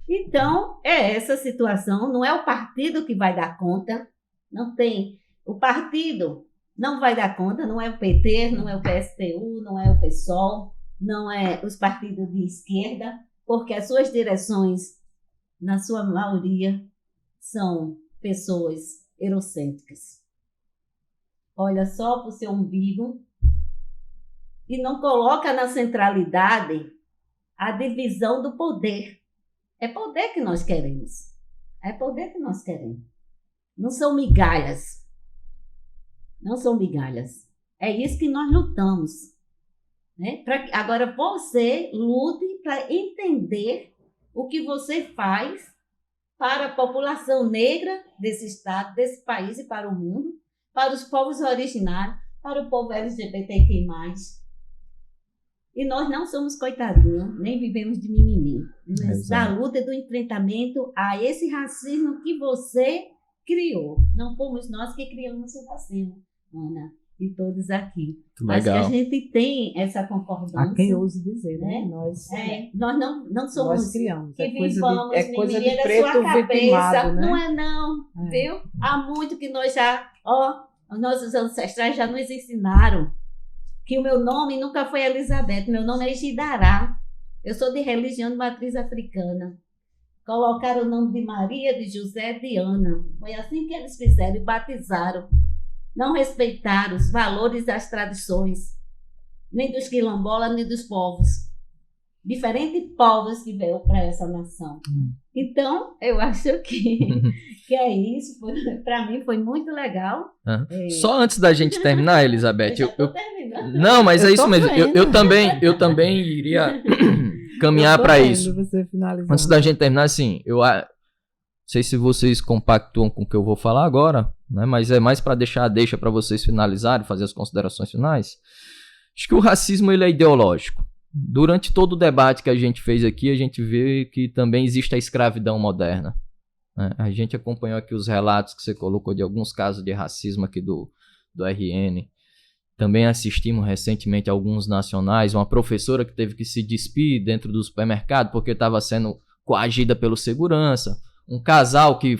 Então, é essa situação, não é o partido que vai dar conta, não tem. O partido não vai dar conta, não é o PT, não é o PSTU, não é o PSOL, não é os partidos de esquerda, porque as suas direções, na sua maioria, são pessoas eurocêntricas. Olha só para o seu umbigo e não coloca na centralidade a divisão do poder. É poder que nós queremos. É poder que nós queremos. Não são migalhas. Não são migalhas. É isso que nós lutamos. Né? Agora você lute para entender o que você faz para a população negra desse estado, desse país e para o mundo, para os povos originários, para o povo LGBTQI+. E nós não somos coitadinhos, nem vivemos de mimimi. Da luta e do enfrentamento a esse racismo que você criou. Não fomos nós que criamos o racismo, Ana, e todos aqui. Acho que a gente tem essa concordância. Há quem ouse dizer, né? Nós não somos nós criamos. Que vivamos coisa de preto vitimado, né? Não é não, viu? Há muito que nós já... os nossos ancestrais já nos ensinaram que o meu nome nunca foi Elizabeth, meu nome é Gidará. Eu sou de religião de matriz africana. Colocaram o nome de Maria, de José, de Ana. Foi assim que eles fizeram e batizaram. Não respeitaram os valores das tradições, nem dos quilombolas, nem dos povos. Diferentes povos que veio para essa nação. Então, eu acho que é isso. Para mim foi muito legal. Só antes da gente terminar, Elizabeth. Eu terminando. Não, mas é isso mesmo. Eu também iria caminhar para isso. Antes da gente terminar, assim, eu não sei se vocês compactuam com o que eu vou falar agora, né? Mas é mais para deixa para vocês finalizarem, fazer as considerações finais. Acho que o racismo ele é ideológico. Durante todo o debate que a gente fez aqui, a gente vê que também existe a escravidão moderna. Né? A gente acompanhou aqui os relatos que você colocou de alguns casos de racismo aqui do RN. Também assistimos recentemente a alguns nacionais, uma professora que teve que se despir dentro do supermercado porque estava sendo coagida pelo segurança. Um casal que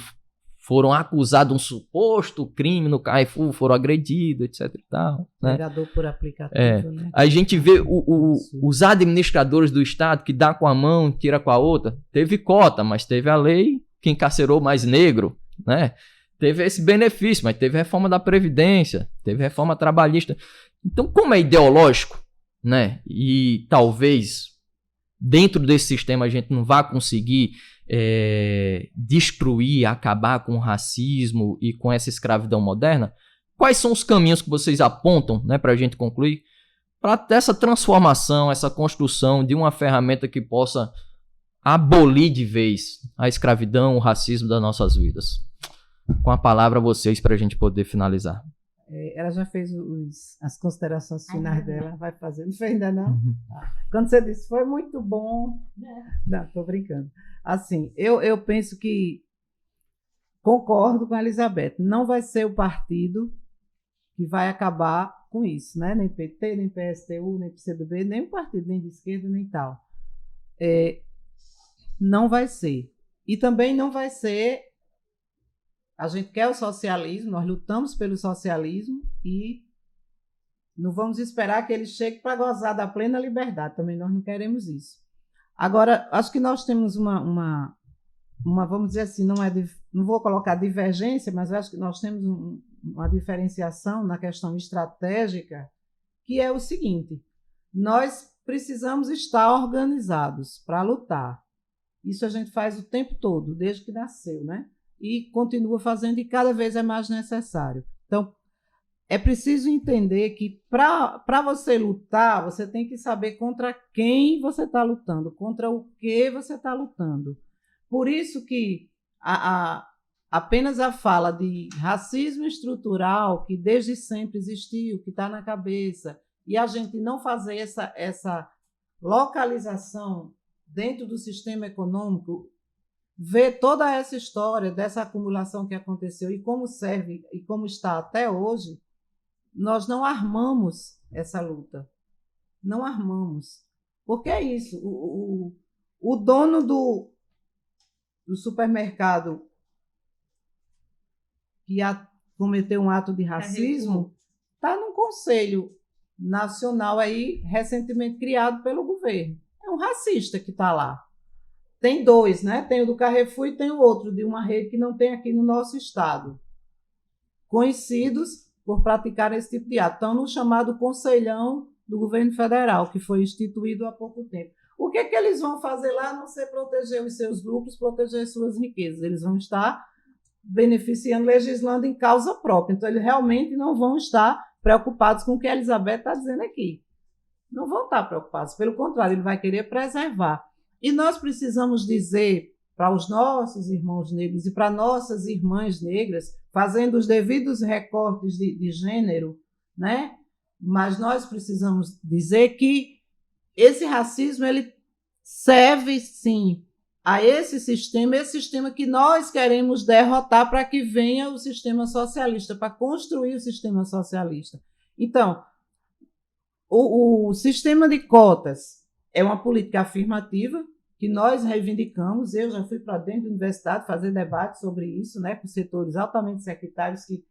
foram acusados de um suposto crime no Carrefour, foram agredidos, etc e tal. Né? Pegador por aplicativo, né? A gente vê os administradores do Estado que dá com a mão, tira com a outra. Teve cota, mas teve a lei que encarcerou mais negro, né? Teve esse benefício, mas teve reforma da Previdência, teve reforma trabalhista. Então, como é ideológico, né? E talvez dentro desse sistema a gente não vá conseguir destruir, acabar com o racismo e com essa escravidão moderna, quais são os caminhos que vocês apontam, né, para a gente concluir, para essa transformação, essa construção de uma ferramenta que possa abolir de vez a escravidão, o racismo das nossas vidas? Com a palavra a vocês para a gente poder finalizar. Ela já fez as considerações finais dela, vai fazer, não fez ainda não? Quando você disse, foi muito bom, não, estou brincando. Assim, eu penso que concordo com a Elizabeth, não vai ser o partido que vai acabar com isso, né? Nem PT, nem PSTU, nem PCdoB, nem o partido, nem de esquerda, nem tal. Não vai ser. E também não vai ser. A gente quer o socialismo, nós lutamos pelo socialismo e não vamos esperar que ele chegue para gozar da plena liberdade. Também nós não queremos isso. Agora, acho que nós temos uma vamos dizer assim, não vou colocar divergência, mas acho que nós temos uma diferenciação na questão estratégica, que é o seguinte: nós precisamos estar organizados para lutar. Isso a gente faz o tempo todo, desde que nasceu, né? E continua fazendo, e cada vez é mais necessário. Então, é preciso entender que para você lutar, você tem que saber contra quem você está lutando, contra o que você está lutando. Por isso que apenas a fala de racismo estrutural, que desde sempre existiu, que está na cabeça, e a gente não fazer essa localização dentro do sistema econômico, ver toda essa história dessa acumulação que aconteceu e como serve e como está até hoje, nós não armamos essa luta. Não armamos. Porque é isso. O dono do supermercado que cometeu um ato de racismo está num conselho nacional aí recentemente criado pelo governo. É um racista que está lá. Tem dois, né? Tem o do Carrefour e tem o outro de uma rede que não tem aqui no nosso estado. Conhecidos por praticar esse tipo de ato. Estão no chamado Conselhão do Governo Federal, que foi instituído há pouco tempo. O que é que eles vão fazer lá? Não ser proteger os seus lucros, proteger suas riquezas. Eles vão estar beneficiando, legislando em causa própria. Então, eles realmente não vão estar preocupados com o que a Elizabeth está dizendo aqui. Não vão estar preocupados. Pelo contrário, ele vai querer preservar. E nós precisamos dizer para os nossos irmãos negros e para nossas irmãs negras, fazendo os devidos recortes de gênero, né? Mas nós precisamos dizer que esse racismo ele serve, sim, a esse sistema que nós queremos derrotar para que venha o sistema socialista, para construir o sistema socialista. Então, o sistema de cotas é uma política afirmativa que nós reivindicamos. Eu já fui para dentro da universidade fazer debate sobre isso, né, com setores altamente sectários que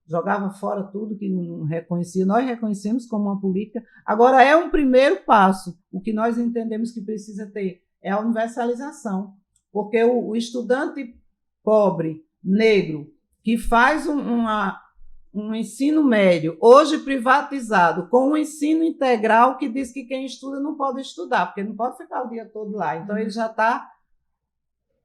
jogavam fora tudo, que não reconhecia. Nós reconhecemos como uma política. Agora, é um primeiro passo. O que nós entendemos que precisa ter é a universalização, porque o estudante pobre, negro, que faz um ensino médio, hoje privatizado, com um ensino integral que diz que quem estuda não pode estudar, porque não pode ficar o dia todo lá. Então, ele já está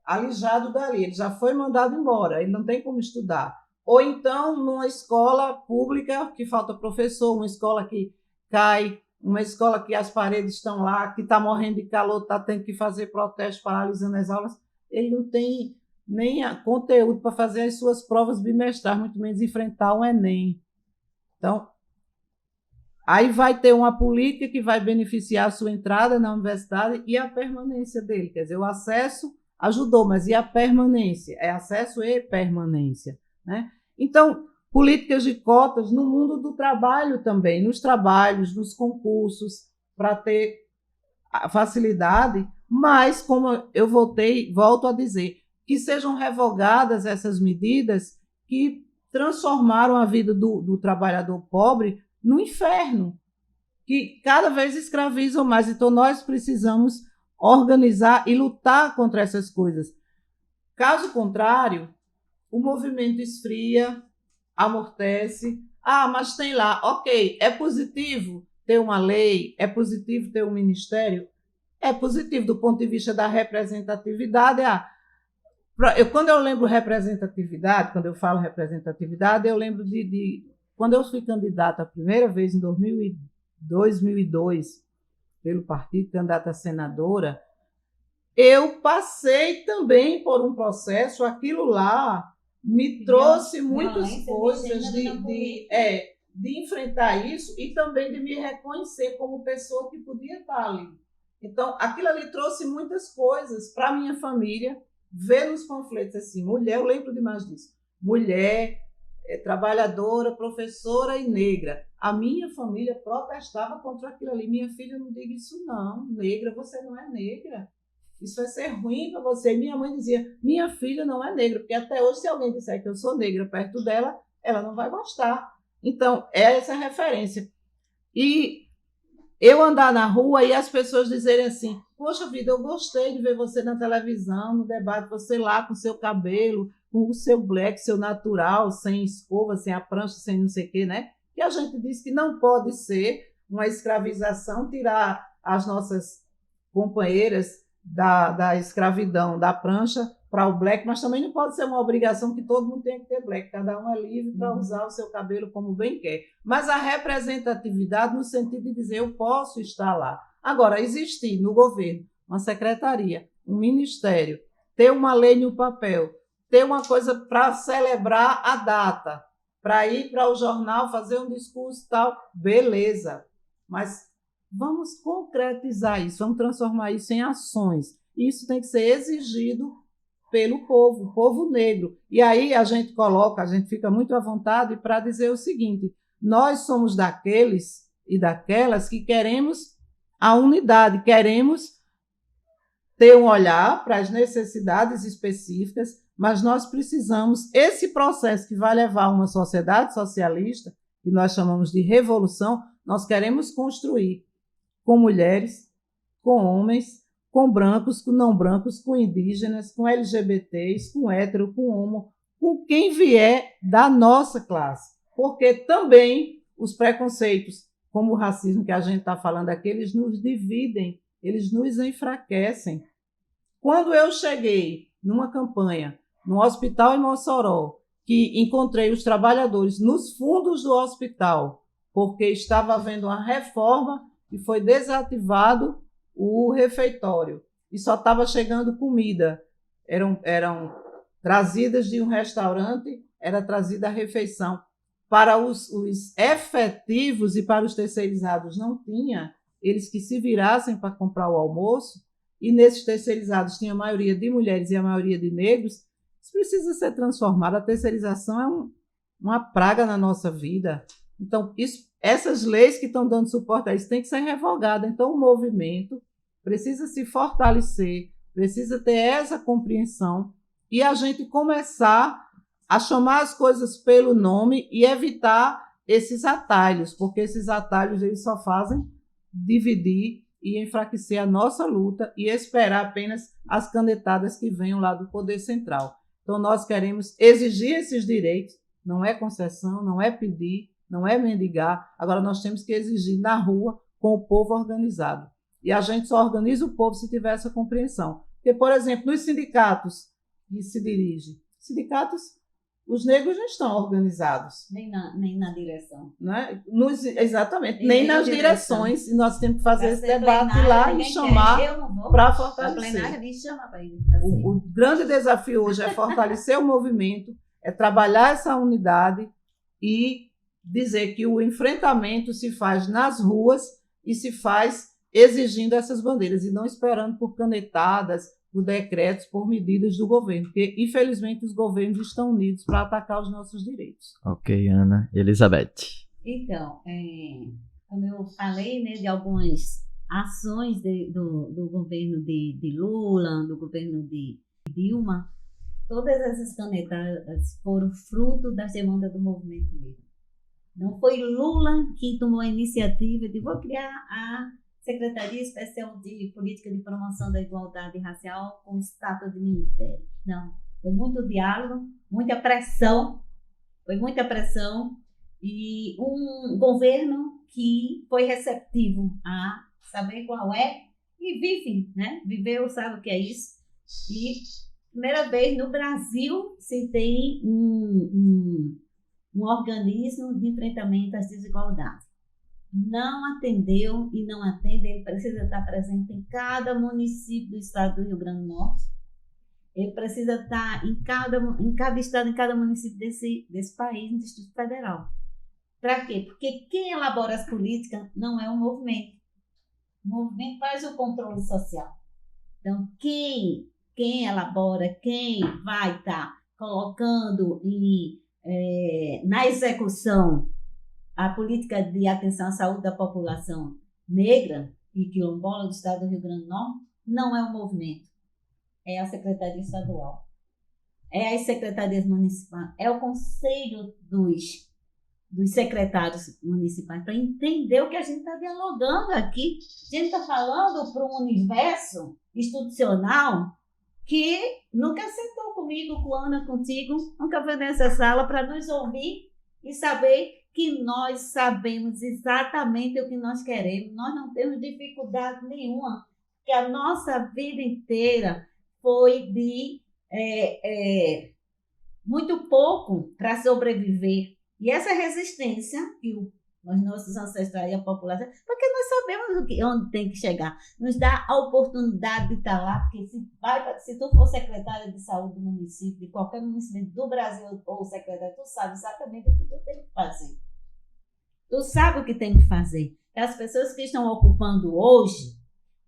alijado dali, ele já foi mandado embora, ele não tem como estudar. Ou então, numa escola pública que falta professor, uma escola que cai, uma escola que as paredes estão lá, que está morrendo de calor, está tendo que fazer protesto, paralisando as aulas, ele não tem nem conteúdo para fazer as suas provas bimestrais, muito menos enfrentar um Enem. Então, aí vai ter uma política que vai beneficiar a sua entrada na universidade e a permanência dele. Quer dizer, o acesso ajudou, mas e a permanência? É acesso e permanência, né? Então, políticas de cotas no mundo do trabalho também, nos trabalhos, nos concursos, para ter facilidade, mas, como eu volto a dizer, que sejam revogadas essas medidas que transformaram a vida do trabalhador pobre no inferno, que cada vez escravizam mais. Então, nós precisamos organizar e lutar contra essas coisas. Caso contrário, o movimento esfria, amortece. Ah, mas tem lá, ok, é positivo ter uma lei, é positivo ter um ministério? É positivo do ponto de vista da representatividade. Quando eu lembro representatividade, quando eu falo representatividade, eu lembro de quando eu fui candidata a primeira vez, em 2002, pelo partido, candidata a senadora, eu passei também por um processo, aquilo lá me trouxe muitas coisas de enfrentar isso e também de me reconhecer como pessoa que podia estar ali. Então, aquilo ali trouxe muitas coisas para a minha família, ver nos panfletos assim, mulher, eu lembro demais disso, mulher, trabalhadora, professora e negra. A minha família protestava contra aquilo ali. Minha filha, não diga isso não, negra, você não é negra. Isso vai ser ruim para você. Minha mãe dizia, minha filha não é negra, porque até hoje, se alguém disser que eu sou negra perto dela, ela não vai gostar. Então, é essa referência. E eu andar na rua e as pessoas dizerem assim, poxa vida, eu gostei de ver você na televisão, no debate, você lá com o seu cabelo, com o seu black, seu natural, sem escova, sem a prancha, sem não sei o quê, né? E a gente diz que não pode ser uma escravização tirar as nossas companheiras da escravidão, da prancha para o black, mas também não pode ser uma obrigação que todo mundo tem que ter black, cada um é livre para usar o seu cabelo como bem quer. Mas a representatividade no sentido de dizer, eu posso estar lá. Agora, existir no governo uma secretaria, um ministério, ter uma lei no papel, ter uma coisa para celebrar a data, para ir para o jornal, fazer um discurso e tal, beleza. Mas vamos concretizar isso, vamos transformar isso em ações. Isso tem que ser exigido pelo povo, o povo negro. E aí a gente fica muito à vontade para dizer o seguinte: nós somos daqueles e daquelas que queremos a unidade, queremos ter um olhar para as necessidades específicas, mas nós precisamos, esse processo que vai levar a uma sociedade socialista, que nós chamamos de revolução, nós queremos construir com mulheres, com homens, com brancos, com não brancos, com indígenas, com LGBTs, com hétero, com homo, com quem vier da nossa classe. Porque também os preconceitos, como o racismo que a gente está falando aqui, eles nos dividem, eles nos enfraquecem. Quando eu cheguei numa campanha no hospital em Mossoró, que encontrei os trabalhadores nos fundos do hospital, porque estava havendo uma reforma e foi desativado o refeitório e só estava chegando comida. Eram trazidas de um restaurante, era trazida a refeição. Para os efetivos e para os terceirizados não tinha, eles que se virassem para comprar o almoço, e nesses terceirizados tinha a maioria de mulheres e a maioria de negros. Isso precisa ser transformado. A terceirização é uma praga na nossa vida. Então, essas leis que estão dando suporte a isso têm que ser revogadas. Então, o movimento precisa se fortalecer, precisa ter essa compreensão e a gente começar a chamar as coisas pelo nome e evitar esses atalhos, porque esses atalhos eles só fazem dividir e enfraquecer a nossa luta e esperar apenas as canetadas que venham lá do poder central. Então, nós queremos exigir esses direitos, não é concessão, não é pedir, não é mendigar. Agora, nós temos que exigir na rua com o povo organizado. E a gente só organiza o povo se tiver essa compreensão. Porque, por exemplo, nos sindicatos que se dirige, os negros não estão organizados. Nem na direção. Né? Exatamente, nem nas direções. E nós temos que fazer esse debate lá e chamar para fortalecer. A plenária me chama para ir fazer. O grande desafio hoje é fortalecer o movimento, é trabalhar essa unidade e dizer que o enfrentamento se faz nas ruas e se faz exigindo essas bandeiras e não esperando por canetadas, por decretos, por medidas do governo, porque, infelizmente, os governos estão unidos para atacar os nossos direitos. Ok, Ana. Elizabeth. Então, como eu falei, né, de algumas ações do governo de Lula, do governo de Dilma, todas essas canetadas foram fruto das demandas do movimento negro. Não foi Lula que tomou a iniciativa de vou criar a Secretaria Especial de Política de Promoção da Igualdade Racial com estátua de ministério. Não. Foi muito diálogo, muita pressão. Foi muita pressão e um governo que foi receptivo a saber qual é e vive, né? Viveu, sabe o que é isso. E primeira vez no Brasil se tem um organismo de enfrentamento às desigualdades. Não atendeu e não atende, ele precisa estar presente em cada município do estado do Rio Grande do Norte. Ele precisa estar em cada estado, em cada município desse país, no Distrito Federal. Para quê? Porque quem elabora as políticas não é o movimento. O movimento faz o controle social. Então, quem elabora, quem vai estar colocando na execução a política de atenção à saúde da população negra e quilombola do estado do Rio Grande do Norte não é o movimento, é a Secretaria Estadual, é as secretarias municipais, é o conselho dos secretários municipais, para entender o que a gente está dialogando aqui. A gente está falando para um universo institucional que nunca sentou comigo, com a Ana, contigo, nunca foi nessa sala para nos ouvir e saber que nós sabemos exatamente o que nós queremos. Nós não temos dificuldade nenhuma, porque a nossa vida inteira foi de muito pouco para sobreviver. E essa resistência que os nossos ancestrais e a população, porque nós sabemos onde tem que chegar, nos dá a oportunidade de estar lá, porque se tu for secretária de saúde do município, de qualquer município do Brasil ou secretária, tu sabe exatamente o que tu tem que fazer. Tu sabe o que tem que fazer. As pessoas que estão ocupando hoje,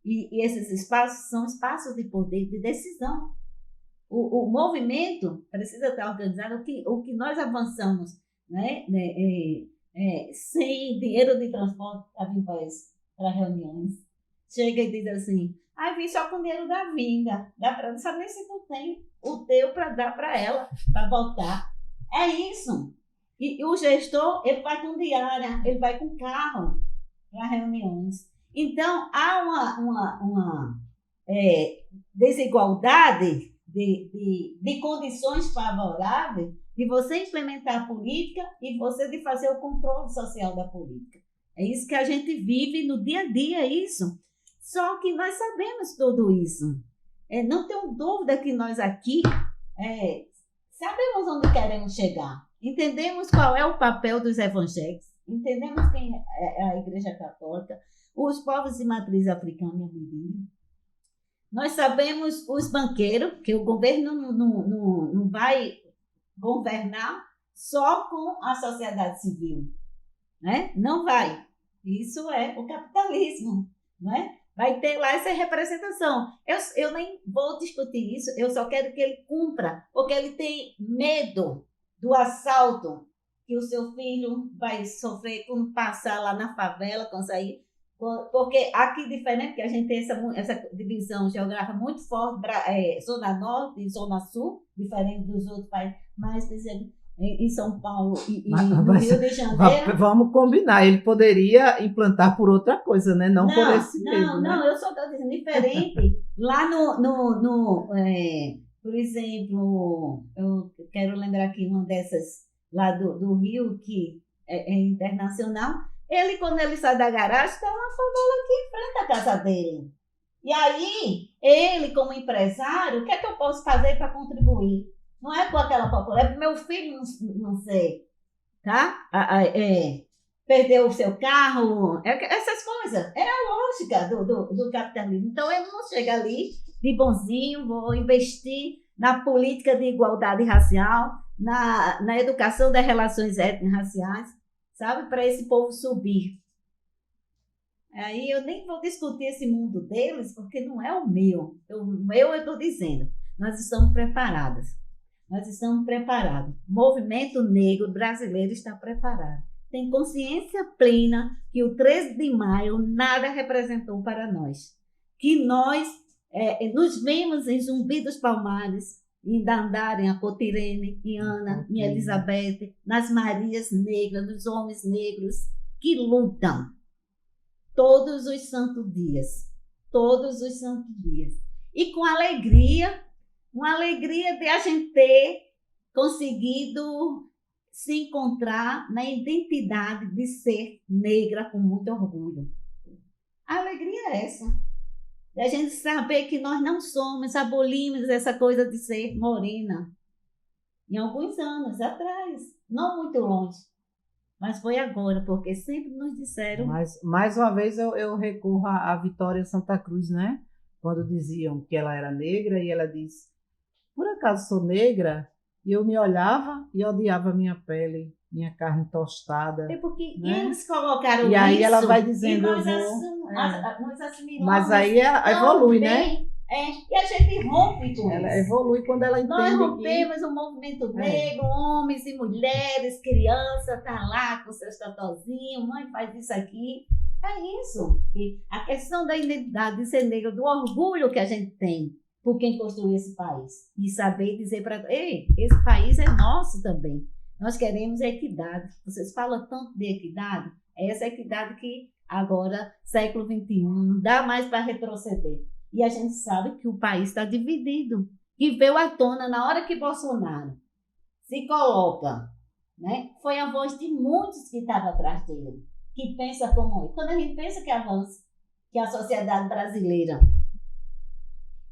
e esses espaços são espaços de poder, de decisão. o movimento precisa estar organizado. O que nós avançamos, né, sem dinheiro de transporte para vir para reuniões. Chega e diz assim, vim só com o dinheiro da vinda, não sabe nem se tu tem o teu para dar para ela, para voltar. É isso. E o gestor, ele vai com diária, ele vai com carro para reuniões. Então, há uma desigualdade de condições favoráveis de você implementar a política e você de fazer o controle social da política. É isso que a gente vive no dia a dia, é isso. Só que nós sabemos tudo isso. Não tenho dúvida que nós aqui sabemos onde queremos chegar. Entendemos qual é o papel dos evangélicos, entendemos quem é a Igreja Católica, os povos de matriz africana e ameríndia. Nós sabemos os banqueiros, que o governo não vai governar só com a sociedade civil, né? Não vai. Isso é o capitalismo, né? Vai ter lá essa representação. Eu nem vou discutir isso, eu só quero que ele cumpra, porque ele tem medo do assalto que o seu filho vai sofrer quando passar lá na favela, quando sair. Porque aqui, diferente, que a gente tem essa divisão geográfica muito forte, Zona Norte e Zona Sul, diferente dos outros países, mas, por exemplo, em São Paulo e no Rio de Janeiro. Vamos combinar, ele poderia implantar por outra coisa, né? Não por esse mesmo. Não, eu só estou dizendo diferente. Lá por exemplo, eu quero lembrar aqui uma dessas lá do Rio, que é internacional. Ele, quando ele sai da garagem, está uma favela aqui em frente à casa dele. E aí, ele, como empresário, o que é que eu posso fazer para contribuir? Não é com aquela população, é para meu filho não sei, tá? Perdeu o seu carro, essas coisas. É a lógica do capitalismo. Então, eu não chego ali de bonzinho, vou investir na política de igualdade racial, na educação das relações étnico-raciais, sabe? Para esse povo subir. Aí eu nem vou discutir esse mundo deles, porque não é o meu. O meu eu estou dizendo, nós estamos preparadas. Nós estamos preparados. O movimento negro brasileiro está preparado. Tem consciência plena que o 13 de maio nada representou para nós. Que nós nos vemos em Zumbi dos Palmares, em Dandara, em Apotirene, em Ana, em Elizabeth, nas Marias Negras, nos homens negros que lutam todos os santos dias. Todos os santos dias. E com alegria, uma alegria de a gente ter conseguido se encontrar na identidade de ser negra com muito orgulho. A alegria é essa. De a gente saber que nós não somos, abolimos essa coisa de ser morena. Em alguns anos atrás, não muito longe. Mas foi agora, porque sempre nos disseram... Mas, mais uma vez, eu recorro à Vitória Santa Cruz, né? Quando diziam que ela era negra, e ela disse, por acaso sou negra? E eu me olhava e odiava minha pele, minha carne tostada. É porque eles colocaram e aí ela vai dizendo, nós assimilamos. Mas aí ela evolui, né? E a gente rompe com ela isso. Evolui quando ela entende. Nós rompemos o movimento negro, homens e mulheres, crianças, tá lá com seus tatozinhos, mãe faz isso aqui. É isso. E a questão da identidade de ser negro, do orgulho que a gente tem por quem construiu esse país. E saber dizer para... Ei, esse país é nosso também. Nós queremos equidade. Vocês falam tanto de equidade. É essa equidade que agora, século XXI, não dá mais para retroceder. E a gente sabe que o país está dividido. Que veio à tona na hora que Bolsonaro se coloca, né? Foi a voz de muitos que estavam atrás dele, que pensa como ele. Quando a gente pensa que avança, que a sociedade brasileira,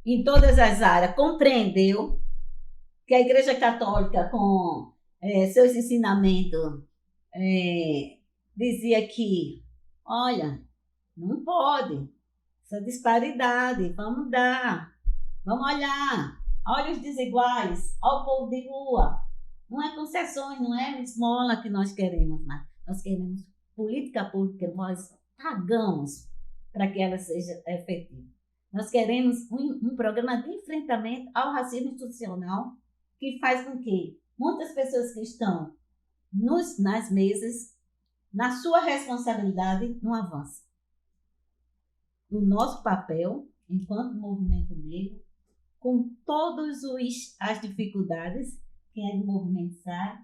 em todas as áreas, compreendeu que a Igreja Católica, com seus ensinamentos, dizia que, olha, não pode, essa disparidade, vamos olhar, olha os desiguais, olha o povo de rua. Não é concessões, não é esmola que nós queremos, mas nós queremos política pública, nós pagamos para que ela seja efetiva. Nós queremos um programa de enfrentamento ao racismo institucional que faz com que muitas pessoas que estão nas mesas, na sua responsabilidade, não avancem. O nosso papel, enquanto movimento negro, com todas as dificuldades, quem é do movimento sabe,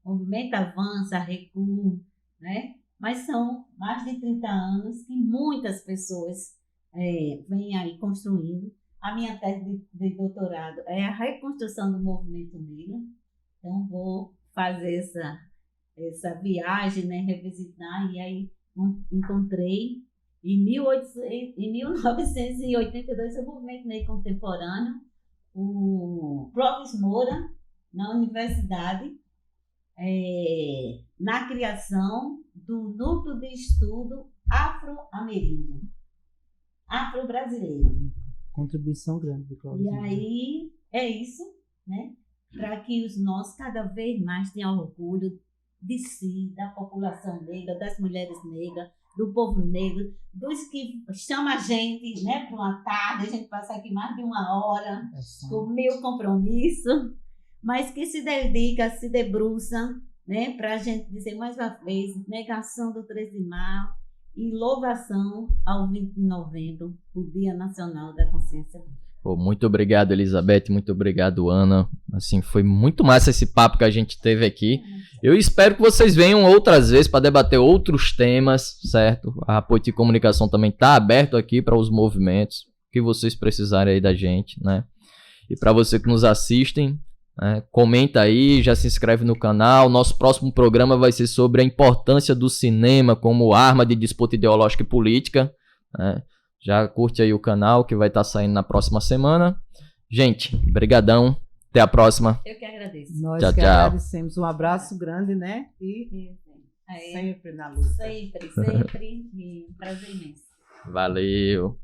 o movimento avança, recua, né? Mas são mais de 30 anos que muitas pessoas vêm aí construindo. A minha tese de doutorado é a reconstrução do movimento negro. Então, vou fazer essa viagem, né, revisitar, e aí encontrei, em 1982, o movimento negro contemporâneo, o Clóvis Moura, na universidade, na criação do Núcleo de Estudo Afro-Ameríndio, Afro-Brasileiro. Contribuição grande do Clóvis. E aí, é isso, né? Para que os nossos cada vez mais tenham orgulho de si, da população negra, das mulheres negras, do povo negro, dos que chamam a gente, né, para uma tarde, a gente passa aqui mais de 1 hora, com 1000 compromissos, mas que se dedica, se debruça, né, para a gente dizer mais uma vez, negação do 13 de maio e louvação ao 20 de novembro, o Dia Nacional da Consciência Negra. Pô, muito obrigado, Elizabeth, muito obrigado, Ana. Assim, foi muito massa esse papo que a gente teve aqui. Eu espero que vocês venham outras vezes para debater outros temas, certo? A Apoio de Comunicação também está aberto aqui para os movimentos que vocês precisarem aí da gente, né? E para você que nos assistem, comenta aí, já se inscreve no canal. Nosso próximo programa vai ser sobre a importância do cinema como arma de disputa ideológica e política, né? Já curte aí o canal que vai estar saindo na próxima semana. Gente, brigadão. Até a próxima. Eu que agradeço. Nós tchau, que tchau. agradecemos. Um abraço grande, né? E sempre na luta. Sempre. E um prazer imenso. Valeu.